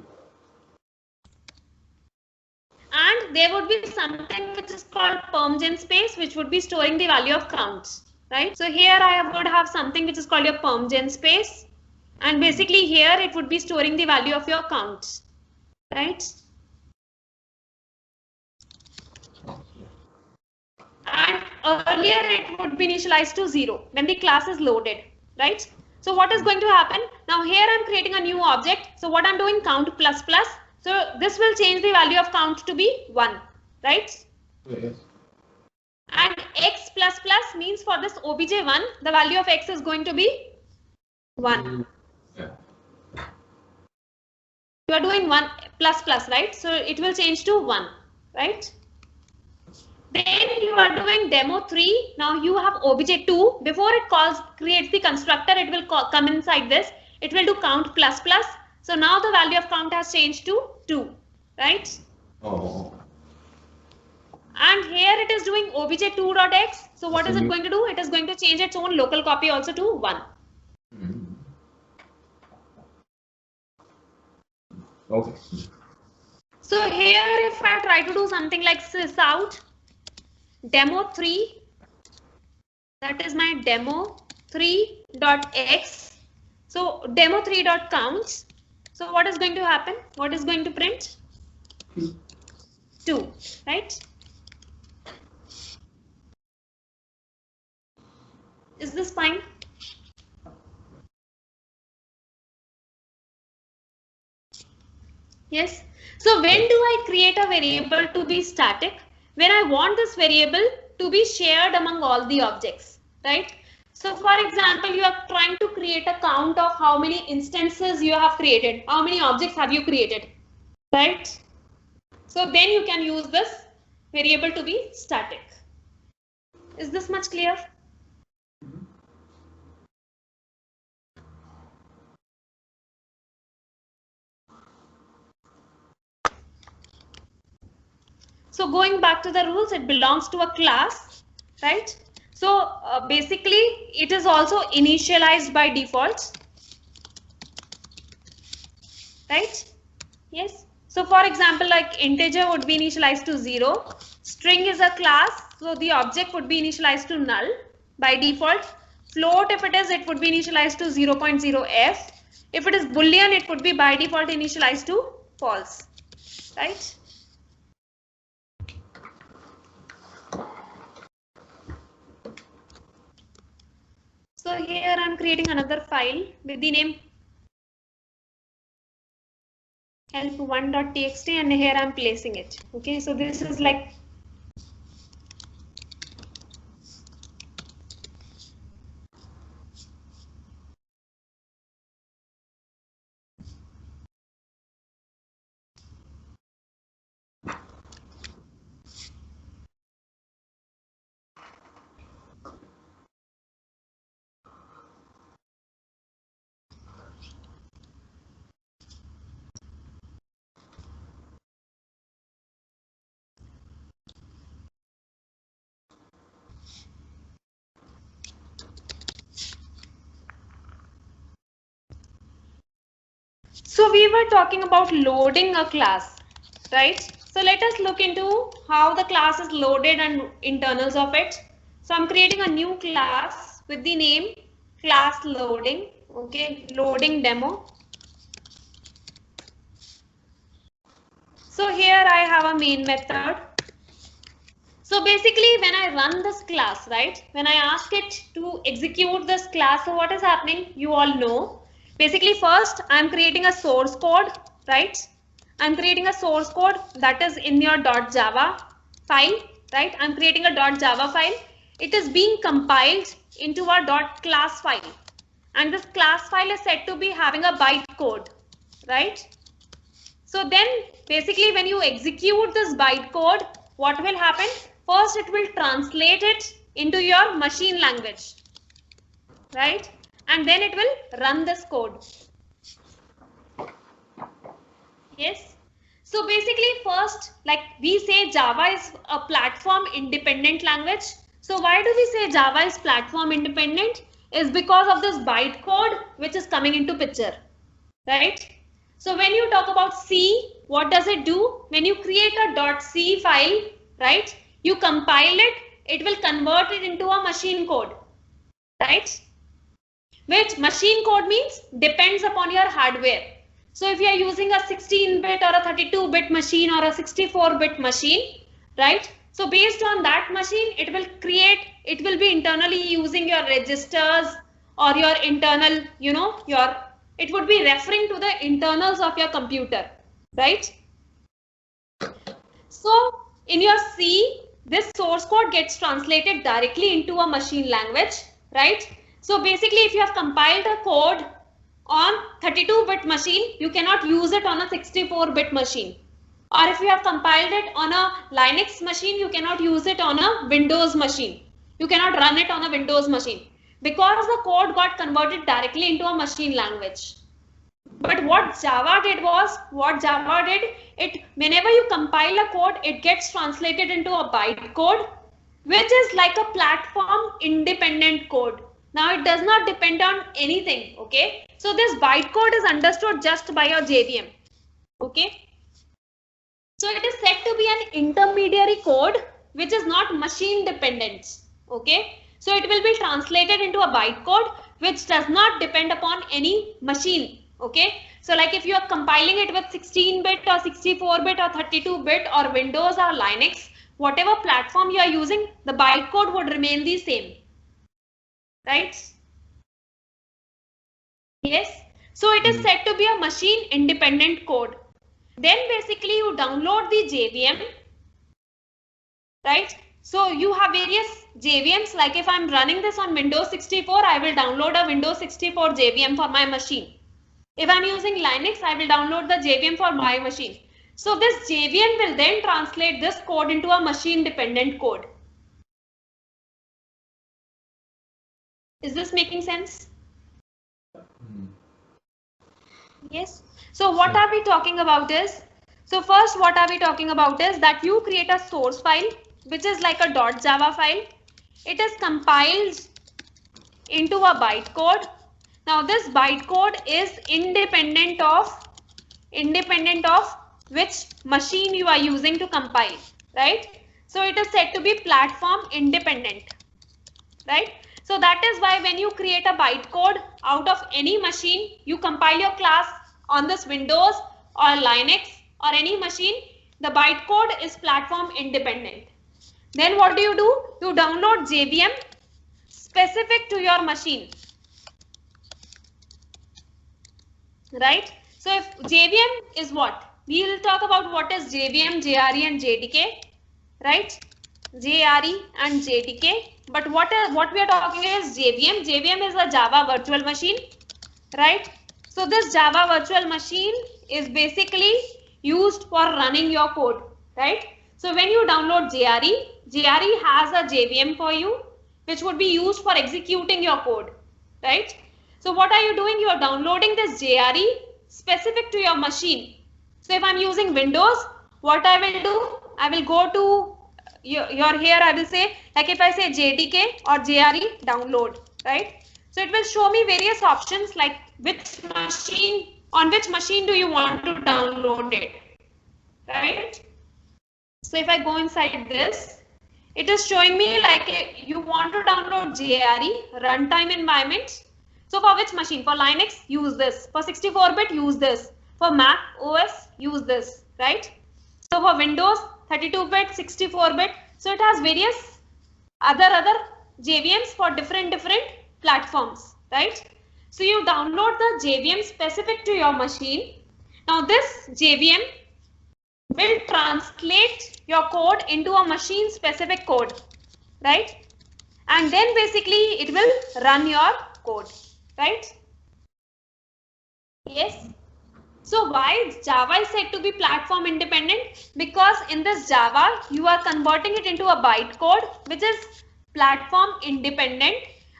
And there would be something which is called permgen space, which would be storing the value of counts, right? So here I would have something which is called your permgen space. And basically here it would be storing the value of your counts, right? And earlier it would be initialized to 0 when the class is loaded, right? So what is going to happen? Now here I'm creating a new object. So what I'm doing, count plus plus. So this will change the value of count to be 1, right? Yes. And x plus plus means for this obj1, the value of x is going to be 1. Yeah. You are doing 1 plus plus, right? So it will change to 1, right? Then you are doing demo3. Now you have obj2. Before it creates the constructor, it will come inside this. It will do count plus plus. So now the value of count has changed to 2, right? Oh. And here it is doing obj2.x. So what is it going to do? It is going to change its own local copy also to 1. Okay. So here if I try to do something like sysout demo3, that is my demo3.x. So demo3.counts. So what is going to happen? What is going to print? 2, right? Is this fine? Yes. So when do I create a variable to be static? When I want this variable to be shared among all the objects, right? So for example, you are trying to create a count of how many instances you have created, how many objects have you created, right? So then you can use this variable to be static. Is this much clear? So going back to the rules, it belongs to a class, right? So basically, it is also initialized by default, right? Yes. So for example, like integer would be initialized to 0. String is a class, so the object would be initialized to null by default. Float, if it is, it would be initialized to 0.0f. If it is boolean, it would be by default initialized to false, right? So here I'm creating another file with the name help1.txt and here I'm placing it. Okay, so this is like so we were talking about loading a class, right? So let us look into how the class is loaded and internals of it. So I'm creating a new class with the name class loading. Okay, loading demo. So here I have a main method. So basically when I run this class, right, when I ask it to execute this class, so what is happening? You all know. Basically first I'm creating a source code, right? I'm creating a source code that is in your .java file, right? I'm creating a .java file. It is being compiled into a .class file. And this class file is said to be having a bytecode, right? So then basically when you execute this bytecode, what will happen? First, it will translate it into your machine language, right? And then it will run this code. Yes. So basically, first, like we say Java is a platform independent language. So why do we say Java is platform independent? Is because of this bytecode which is coming into picture, right? So when you talk about C, what does it do? When you create a .c file, right? You compile it, it will convert it into a machine code, right? Which machine code means depends upon your hardware. So if you are using a 16-bit or a 32-bit machine or a 64-bit machine, right? So based on that machine, it will be internally using your registers or your internal, it would be referring to the internals of your computer, right? So in your C, this source code gets translated directly into a machine language, right? So basically, if you have compiled a code on 32-bit machine, you cannot use it on a 64-bit machine. Or if you have compiled it on a Linux machine, you cannot use it on a Windows machine. You cannot run it on a Windows machine because the code got converted directly into a machine language. But what Java did, whenever you compile a code, it gets translated into a bytecode, which is like a platform independent code. Now it does not depend on anything, okay? So this bytecode is understood just by your JVM, okay? So it is said to be an intermediary code which is not machine dependent, okay? So it will be translated into a bytecode which does not depend upon any machine, okay? So like if you are compiling it with 16-bit or 64-bit or 32-bit or Windows or Linux, whatever platform you are using, the bytecode would remain the same. Right? Yes. So it is said to be a machine independent code. Then basically you download the JVM, right? So you have various JVMs. Like if I'm running this on Windows 64, I will download a Windows 64 JVM for my machine. If I'm using Linux, I will download the JVM for my machine. So this JVM will then translate this code into a machine dependent code. Is this making sense? Yes. So what are we talking about is, so first what are we talking about is that you create a source file, which is like a .java file. It is compiled into a bytecode. Now this bytecode is independent of which machine you are using to compile, right? So it is said to be platform independent, right? So that is why when you create a bytecode out of any machine, you compile your class on this Windows or Linux or any machine, the bytecode is platform independent. Then what do? You download JVM specific to your machine, right? So if JVM is what? We will talk about what is JVM, JRE and JDK, right? JRE and JDK. But what we are talking is JVM. JVM is a Java virtual machine, right? So this Java virtual machine is basically used for running your code, right? So when you download JRE, JRE has a JVM for you, which would be used for executing your code, right? So what are you doing? You are downloading this JRE specific to your machine. So if I'm using Windows, what I will do? I will go to here I will say, like if I say JDK or JRE download, right? So it will show me various options like on which machine do you want to download it, right? So if I go inside this, it is showing me like you want to download JRE runtime environment. So for which machine? For Linux, use this. For 64-bit, use this. For Mac OS, use this, right? So for Windows, 32-bit, 64-bit. So it has various other JVMs for different platforms, right? So you download the JVM specific to your machine. Now this JVM will translate your code into a machine specific code, right? And then basically it will run your code, right? Yes. So why Java is said to be platform independent? Because in this Java, you are converting it into a bytecode, which is platform independent.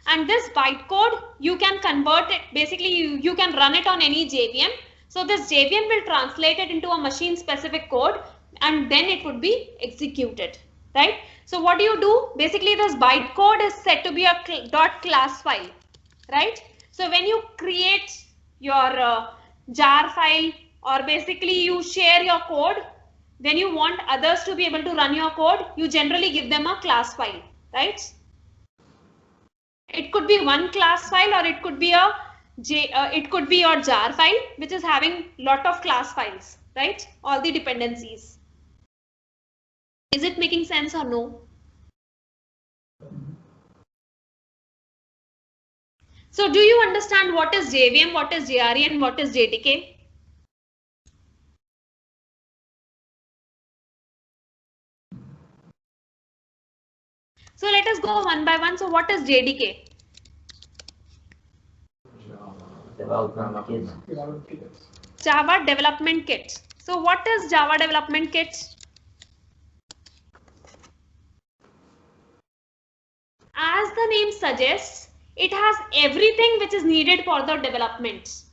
And this bytecode, you can convert it, basically you can run it on any JVM. So this JVM will translate it into a machine specific code and then it would be executed, right? So what do you do? Basically this bytecode is said to be a .class file, right? So when you create your jar file or basically you share your code, when you want others to be able to run your code, you generally give them a class file, right? It could be one class file or it could be it could be your jar file which is having lot of class files, right? All the dependencies. Is it making sense or no? So do you understand what is JVM, what is JRE and what is JDK? So let us go one by one. So what is JDK? Development kit. Java Development Kit. So what is Java Development Kit? As the name suggests, it has everything which is needed for the development.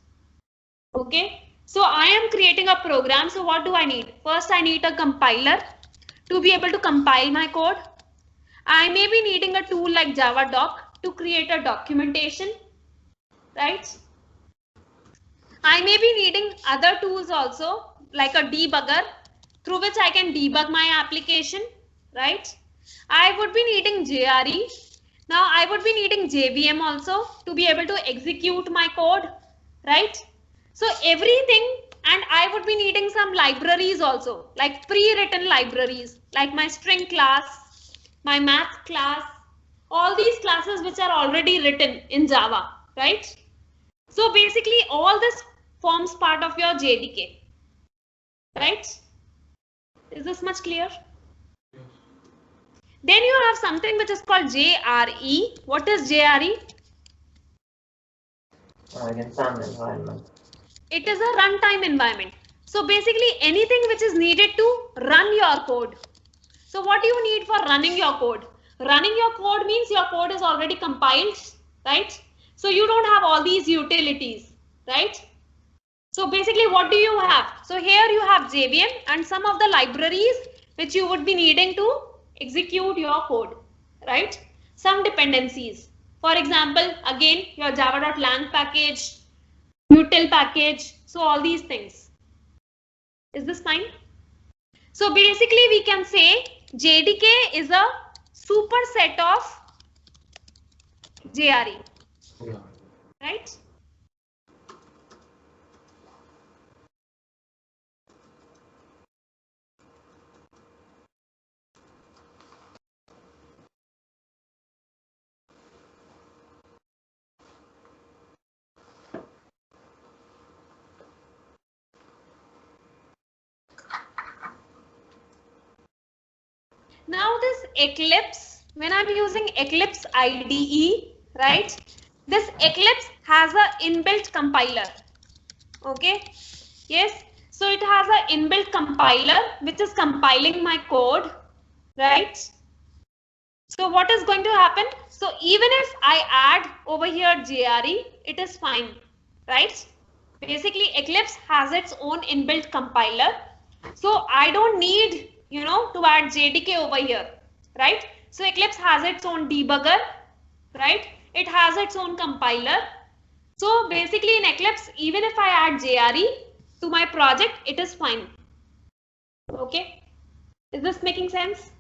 Okay. So I am creating a program. So what do I need? First, I need a compiler to be able to compile my code. I may be needing a tool like JavaDoc to create a documentation, right? I may be needing other tools also like a debugger through which I can debug my application, right? I would be needing JRE. Now I would be needing JVM also to be able to execute my code, right? So everything, and I would be needing some libraries also, like pre-written libraries, like my string class, my math class, all these classes which are already written in Java, right? So basically all this forms part of your JDK, right? Is this much clear? Then you have something which is called JRE. What is JRE? Runtime environment. It is a runtime environment. So basically anything which is needed to run your code. So what do you need for running your code? Running your code means your code is already compiled, right? So you don't have all these utilities, right? So basically what do you have? So here you have JVM and some of the libraries which you would be needing to execute your code, right? Some dependencies. For example, again, your java.lang package, util package, so all these things. Is this fine? So basically we can say JDK is a superset of JRE, right? Now this Eclipse, when I'm using Eclipse IDE, right? This Eclipse has a inbuilt compiler. Okay. Yes. So it has an inbuilt compiler which is compiling my code, right? So what is going to happen? So even if I add over here JRE, it is fine, right? Basically Eclipse has its own inbuilt compiler. So I don't need, to add JDK over here, right? So Eclipse has its own debugger, right? It has its own compiler. So basically in Eclipse, even if I add JRE to my project, it is fine. Okay. Is this making sense?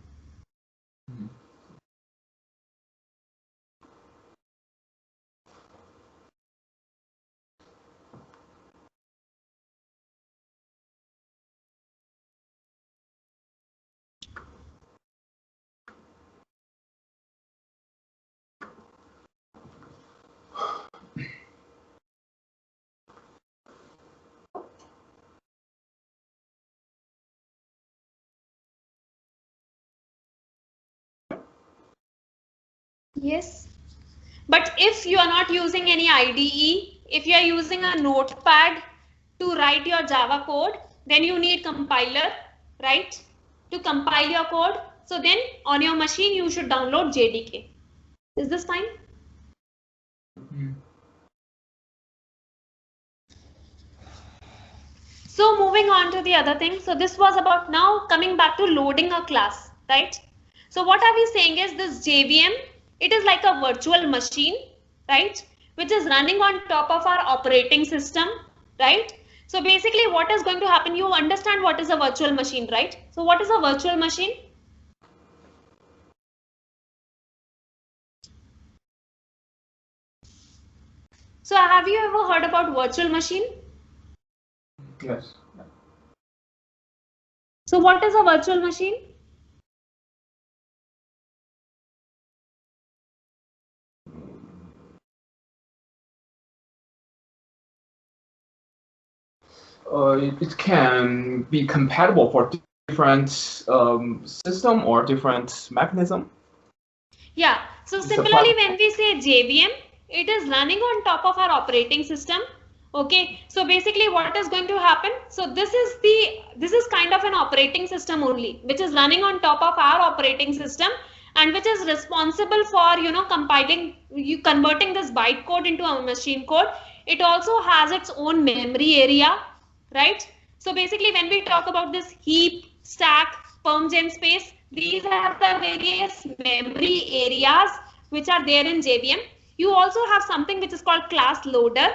Yes. But if you are not using any IDE, if you are using a notepad, to write your Java code, then you need compiler, right? To compile your code. So then on your machine, you should download JDK. Is this fine? So moving on to the other thing. So this was about now coming back to loading a class, right? So what are we saying is this JVM, it is like a virtual machine, right? Which is running on top of our operating system, right? So basically what is going to happen, you understand what is a virtual machine, right? So what is a virtual machine? So have you ever heard about virtual machine? Yes. So what is a virtual machine? It can be compatible for different system or different mechanism. Yeah, so similarly when we say JVM, it is running on top of our operating system. Okay, so basically what is going to happen? So this is kind of an operating system only, which is running on top of our operating system and which is responsible for, you know, converting this bytecode into a machine code. It also has its own memory area, right? So basically when we talk about this heap, stack, permgen space, these are the various memory areas which are there in JVM. You also have something which is called class loader,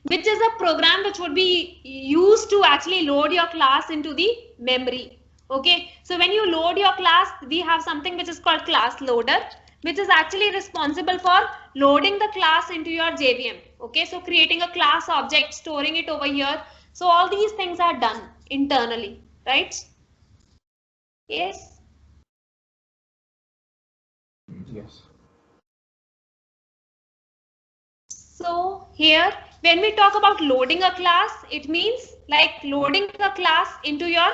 which is a program which would be used to actually load your class into the memory. Okay, so when you load your class, we have something which is called class loader, which is actually responsible for loading the class into your JVM. Okay, so creating a class object, storing it over here. So all these things are done internally, right? Yes. Yes. So here, when we talk about loading a class, it means like loading a class into your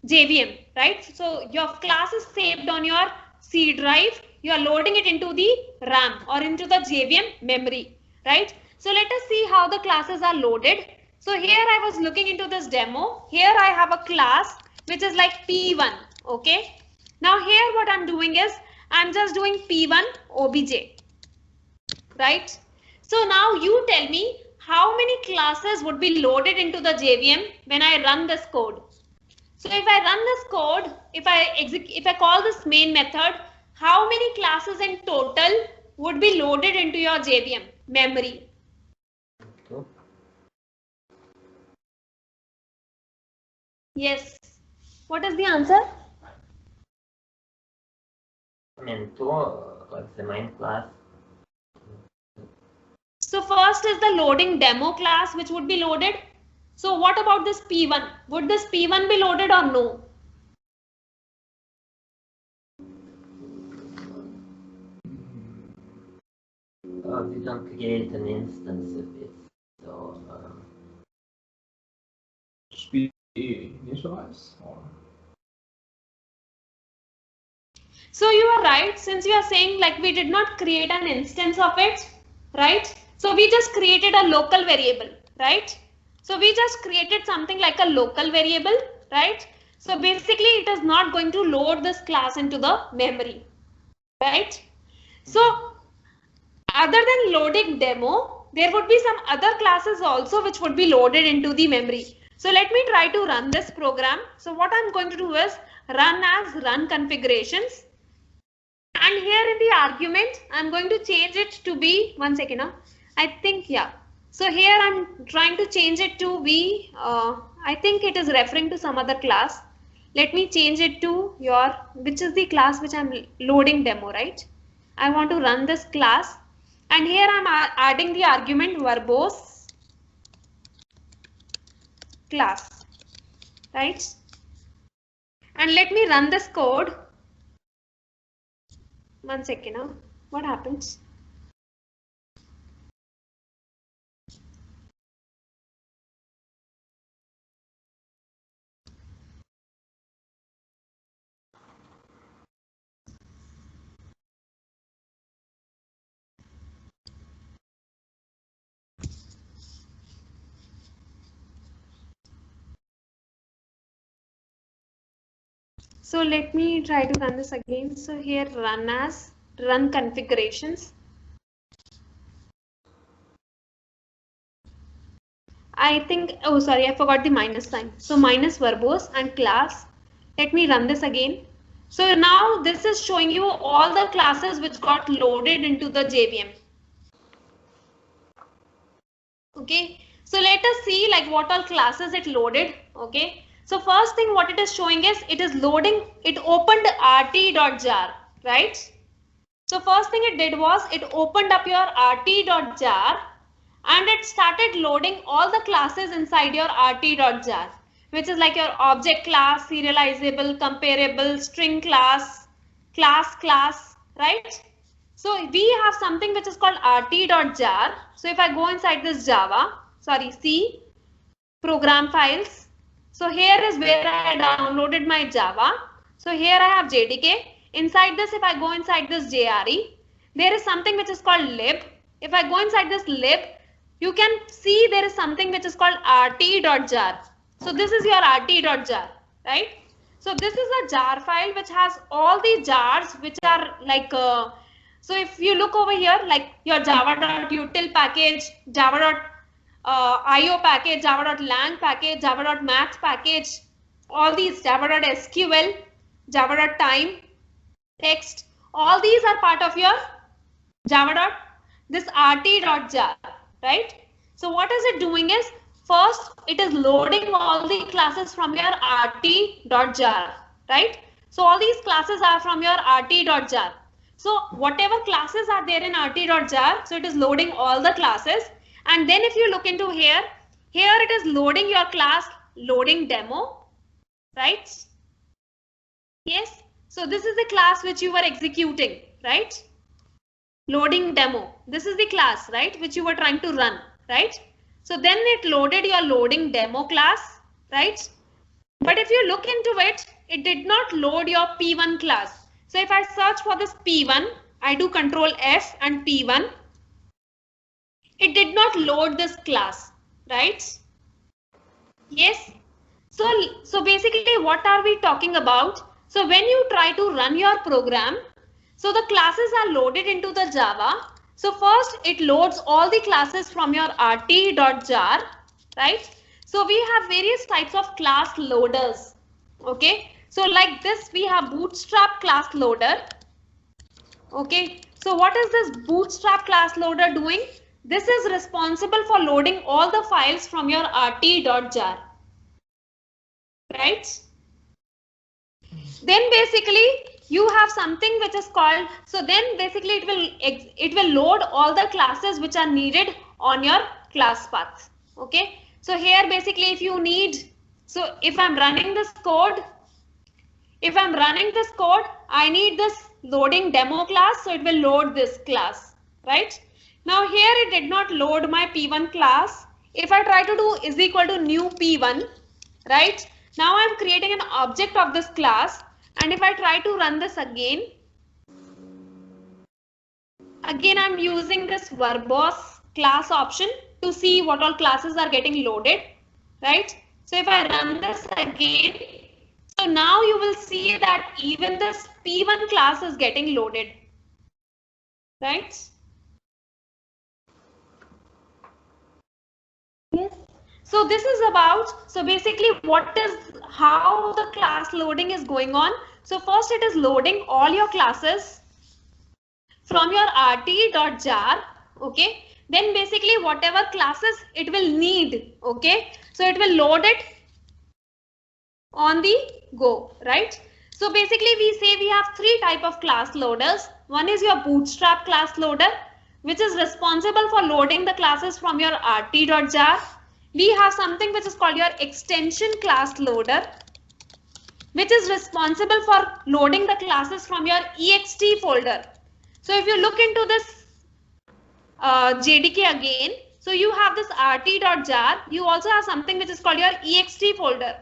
JVM, right? So your class is saved on your C drive. You are loading it into the RAM or into the JVM memory, right? So let us see how the classes are loaded. So here I was looking into this demo. Here I have a class which is like P1, okay? Now here what I'm doing is I'm just doing P1 obj, right? So now you tell me how many classes would be loaded into the JVM when I run this code. So if I run this code, if I call this main method, how many classes in total would be loaded into your JVM memory? Two. Yes. What is the answer? I mean, two, like the main class. So first is the loading demo class which would be loaded. So what about this P1? Would this P1 be loaded or no? We don't create an instance of it, so Should be initialized or So you are right, since you are saying like we did not create an instance of it, right? So we just created a local variable, right? So we just created something like a local variable, right? So basically it is not going to load this class into the memory, right? So other than loading demo, there would be some other classes also which would be loaded into the memory. So let me try to run this program. So what I'm going to do is run as run configurations. And here in the argument, I'm going to change it to be, one second now, I think, yeah. So here I'm trying to change it to be, I think it is referring to some other class. Let me change it to your, which is the class which I'm loading demo, right? I want to run this class. And here I'm adding the argument verbose class, right? And let me run this code. One second now. What happens? So let me try to run this again. So here run configurations. I think, oh sorry, I forgot the minus sign. So minus verbose and class. Let me run this again. So now this is showing you all the classes which got loaded into the JVM. Okay, so let us see like what all classes it loaded. Okay, so first thing what it is showing is it is loading, it opened rt.jar, right? So first thing it did was it opened up your rt.jar and it started loading all the classes inside your rt.jar, which is like your object class, serializable, comparable, string class, class, right? So we have something which is called rt.jar. So if I go inside this C program files. So here is where I downloaded my Java. So here I have JDK. Inside this, if I go inside this JRE, there is something which is called lib. If I go inside this lib, you can see there is something which is called rt.jar. So this is your rt.jar, right? So this is a jar file which has all the jars which are like so if you look over here, like your java.util package, java.io package, java.lang package, java.math package, all these java.sql, java.time, text, all these are part of your this rt.jar, right? So what is it doing is, first it is loading all the classes from your rt.jar, right? So all these classes are from your rt.jar. So whatever classes are there in rt.jar, so it is loading all the classes. And then if you look into here it is loading your class loading demo, right? Yes. So this is the class which you were executing, right? Loading demo. This is the class, right, which you were trying to run, right? So then it loaded your loading demo class, right? But if you look into it, it did not load your P1 class. So if I search for this P1, I do Control F and P1, it did not load this class, right? Yes. So basically what are we talking about? So when you try to run your program, so the classes are loaded into the Java. So first it loads all the classes from your rt.jar, right? So we have various types of class loaders. Okay. So like this, we have Bootstrap class loader. Okay. So what is this Bootstrap class loader doing? This is responsible for loading all the files from your rt.jar, right? Then basically you have something which is called, so then basically it will load all the classes which are needed on your class path. Okay. So here basically if you need, so if I'm running this code, I need this loading demo class, so it will load this class, right? Now here it did not load my P1 class. If I try to do is equal to new P1, right? Now I'm creating an object of this class, and if I try to run this again I'm using this verbose class option to see what all classes are getting loaded, right? So if I run this again, so now you will see that even this P1 class is getting loaded, right? Yes. So this is about, so basically how the class loading is going on. So first it is loading all your classes from your rt.jar, okay? Then basically whatever classes it will need, okay? So it will load it on the go, right? So basically we say we have three types of class loaders. One is your Bootstrap class loader, which is responsible for loading the classes from your rt.jar. We have something which is called your extension class loader, which is responsible for loading the classes from your ext folder. So if you look into this JDK again, so you have this rt.jar, you also have something which is called your ext folder.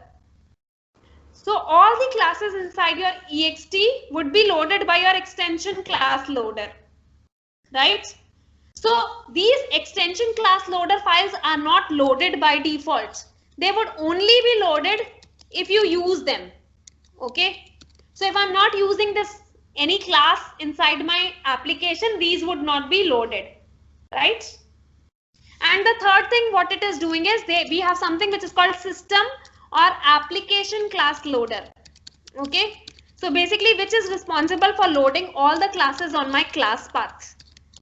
So all the classes inside your ext would be loaded by your extension class loader, right? So these extension class loader files are not loaded by default. They would only be loaded if you use them. Okay. So if I'm not using this any class inside my application, these would not be loaded, right? And the third thing what it is doing is we have something which is called system or application class loader. Okay, so basically which is responsible for loading all the classes on my class path.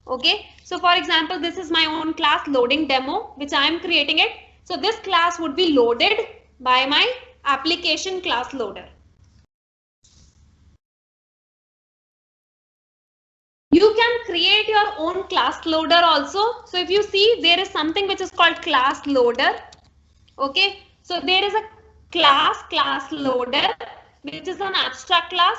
Okay, so for example, this is my own class loading demo which I am creating it. So this class would be loaded by my application class loader. You can create your own class loader also. So if you see, there is something which is called class loader. Okay, so there is a class loader which is an abstract class.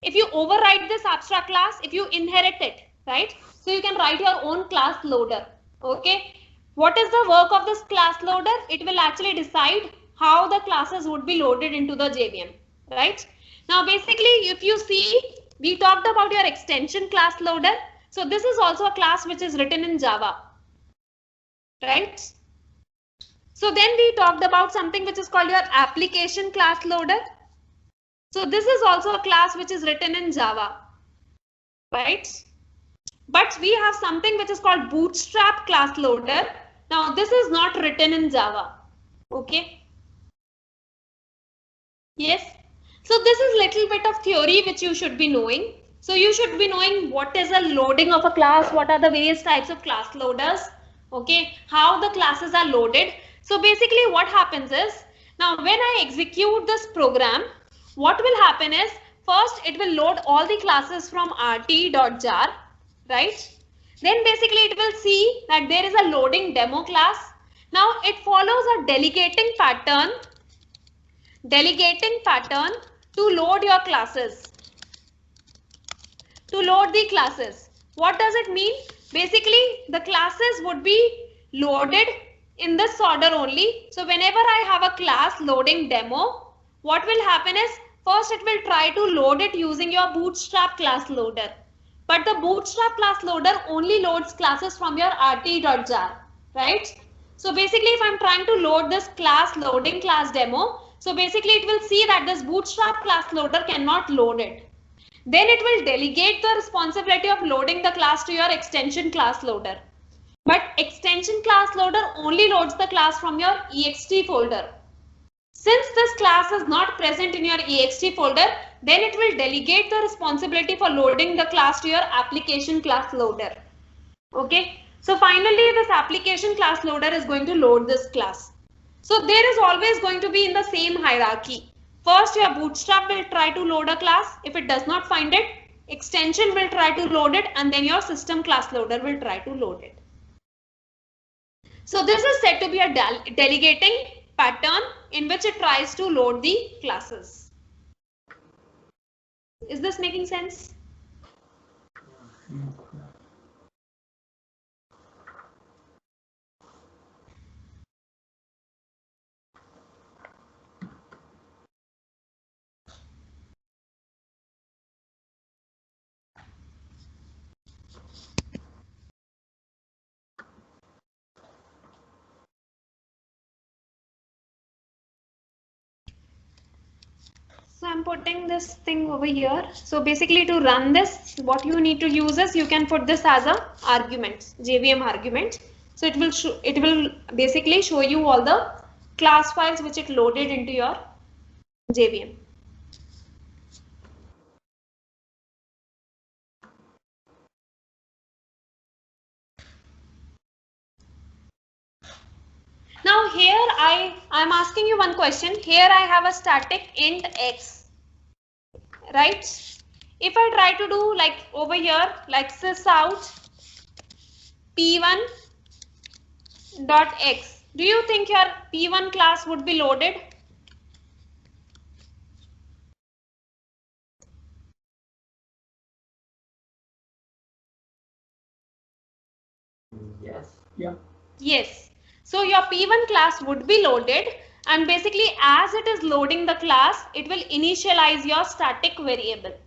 If you override this abstract class, if you inherit it, right, so you can write your own class loader. Okay, what is the work of this class loader? It will actually decide how the classes would be loaded into the JVM, right? Now basically if you see, we talked about your extension class loader. So this is also a class which is written in Java, right? So then we talked about something which is called your application class loader. So this is also a class which is written in Java, right? But we have something which is called Bootstrap class loader. Now this is not written in Java. Okay. Yes. So this is little bit of theory which you should be knowing. So you should be knowing what is a loading of a class, what are the various types of class loaders, okay, how the classes are loaded. So basically what happens is, now when I execute this program, what will happen is, first it will load all the classes from rt.jar, right? Then basically it will see that there is a loading demo class. Now it follows a delegating pattern to load your classes, to load the classes. What does it mean? Basically the classes would be loaded in this order only. So whenever I have a class loading demo, what will happen is, first it will try to load it using your Bootstrap class loader. But the Bootstrap class loader only loads classes from your rt.jar, right? So basically if I'm trying to load this class loading class demo, so basically it will see that this Bootstrap class loader cannot load it. Then it will delegate the responsibility of loading the class to your extension class loader. But extension class loader only loads the class from your ext folder. Since this class is not present in your ext folder, then it will delegate the responsibility for loading the class to your application class loader. Okay. So finally this application class loader is going to load this class. So there is always going to be in the same hierarchy. First your Bootstrap will try to load a class. If it does not find it, extension will try to load it, and then your system class loader will try to load it. So this is said to be a delegating pattern in which it tries to load the classes. Is this making sense? So I'm putting this thing over here. So basically to run this, what you need to use is, you can put this as a argument, JVM argument. So it will basically show you all the class files which it loaded into your JVM. Now here I'm asking you one question. Here I have a static int x, right? If I try to do like over here, like sys out p1 dot x, do you think your p1 class would be loaded? Yes. Yeah. Yes. So your p1 class would be loaded, and basically as it is loading the class, it will initialize your static variable,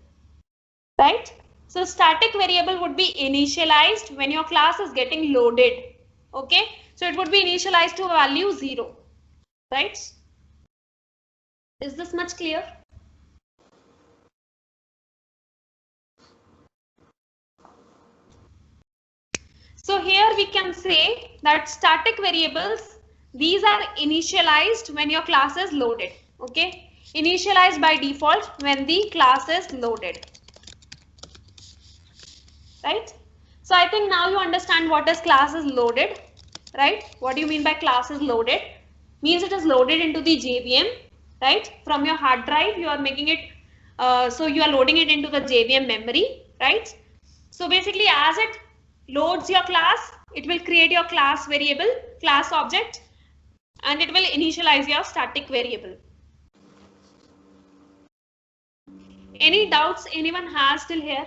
right? So static variable would be initialized when your class is getting loaded. Okay, so it would be initialized to a value 0, right? Is this much clear? So here we can say that static variables, these are initialized when your class is loaded. Okay, initialized by default when the class is loaded. Right? So I think now you understand what is class is loaded, right? What do you mean by class is loaded? Means it is loaded into the JVM, right? From your hard drive, you are making it, so you are loading it into the JVM memory, right? So basically as it loads your class, it will create your class variable, class object, and it will initialize your static variable. Any doubts anyone has till here?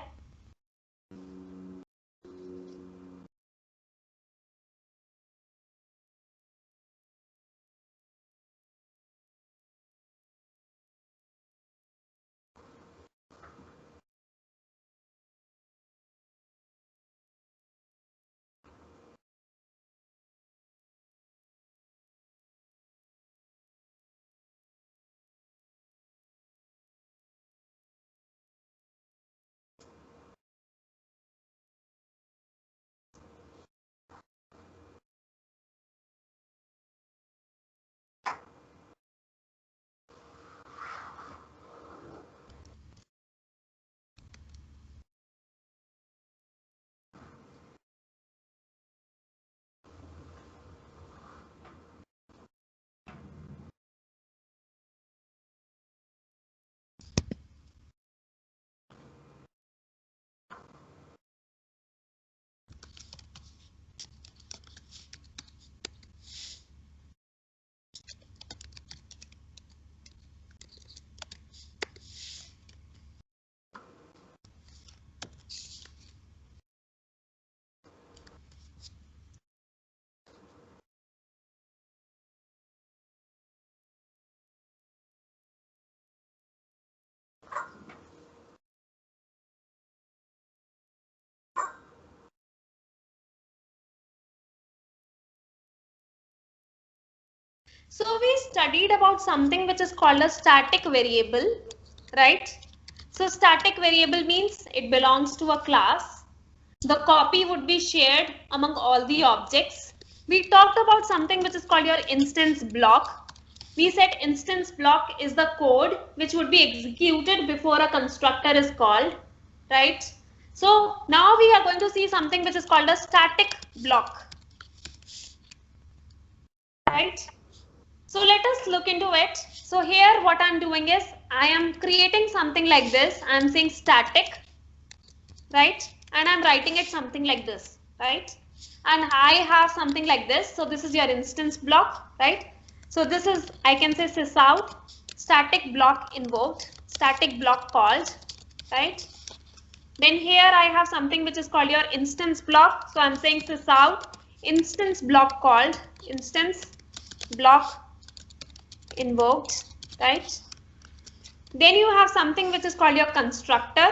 So we studied about something which is called a static variable, right? So static variable means it belongs to a class. The copy would be shared among all the objects. We talked about something which is called your instance block. We said instance block is the code which would be executed before a constructor is called, right? So now we are going to see something which is called a static block, right? So let us look into it. So here what I'm doing is I am creating something like this. I'm saying static, right? And I'm writing it something like this, right? And I have something like this. So this is your instance block, right? So this is, I can say sysout, static block invoked, static block called, right? Then here I have something which is called your instance block. So I'm saying sysout, instance block called, instance block invoked, right? Then you have something which is called your constructor,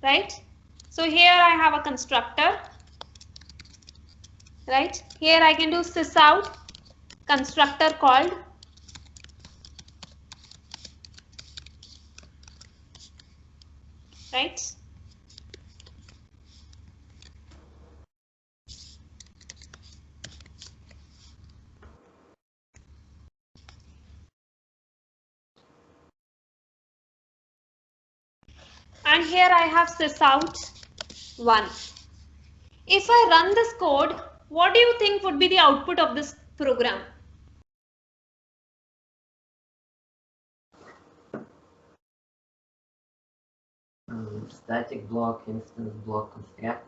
right? So here I have a constructor, right? Here I can do sysout constructor called, right? And here I have sysout 1. If I run this code, what do you think would be the output of this program? Static block, instance block, constructor.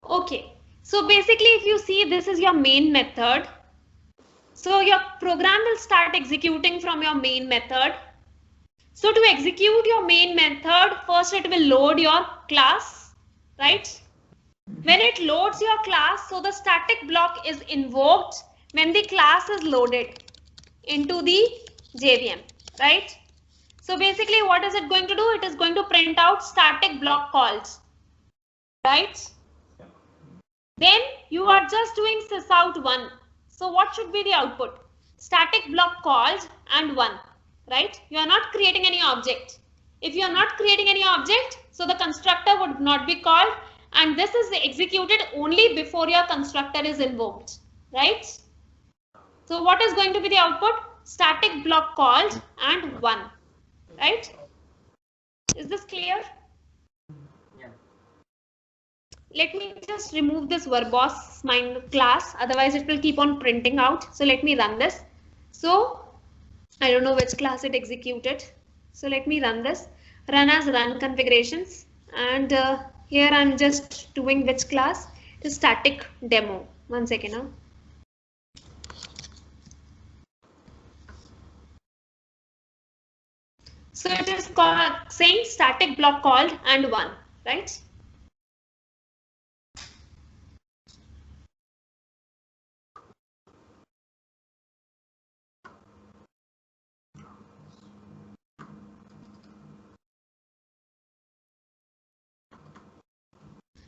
Okay, so basically if you see, this is your main method. So your program will start executing from your main method. So to execute your main method, first it will load your class, right? When it loads your class, so the static block is invoked when the class is loaded into the JVM, right? So basically what is it going to do? It is going to print out static block calls, right? Then you are just doing sysout 1. So what should be the output? Static block calls and 1, right? You are not creating any object. If you are not creating any object, so the constructor would not be called, and this is executed only before your constructor is invoked, right? So what is going to be the output? Static block called and 1, right? Is this clear? Yeah. Let me just remove this verbose mind class, otherwise it will keep on printing out. So let me run this. So I don't know which class it executed. So let me run this. Run as run configurations, and here I'm just doing which class? The static demo. 1 second now. So it is saying static block called and 1, right?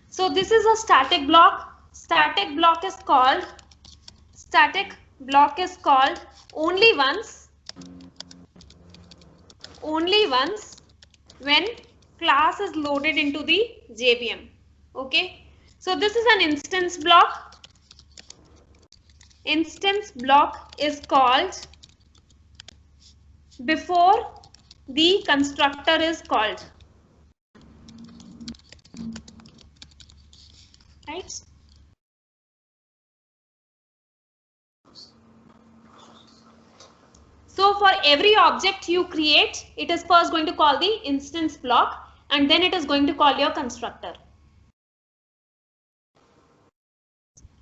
So this is a static block. Static block is called only once when class is loaded into the JVM. Okay. So this is an instance block. Instance block is called before the constructor is called. Right? So for every object you create, it is first going to call the instance block, and then it is going to call your constructor.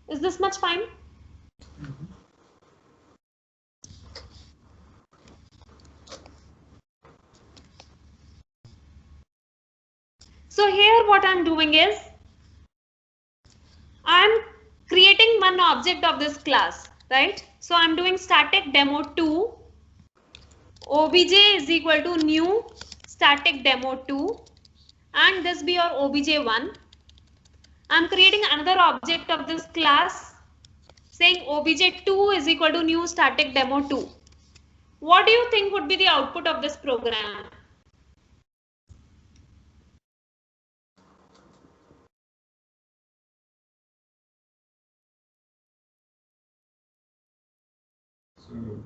Is this much fine? So here what I'm doing is, I'm creating one object of this class, right? So I'm doing static demo 2, obj is equal to new static demo 2, and this be your obj1. I'm creating another object of this class saying obj2 is equal to new static demo 2. What do you think would be the output of this program?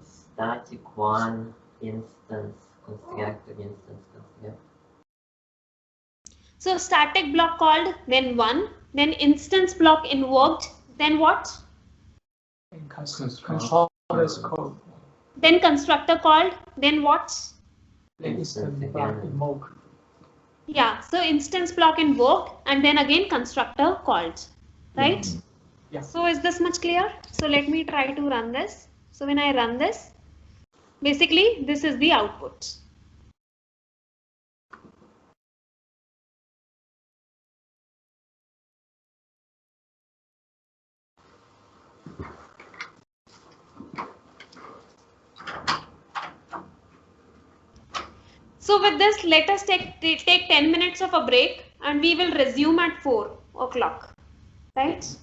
Static 1 instance constructor. So static block called, then 1, then instance block invoked, then what? Controller is called. Then constructor called, then what? Instance block invoked. Yeah, so instance block invoked, and then again constructor called, right? Yeah. So is this much clear? So let me try to run this. So when I run this, basically this is the output. So with this, let us take 10 minutes of a break, and we will resume at 4 o'clock, right?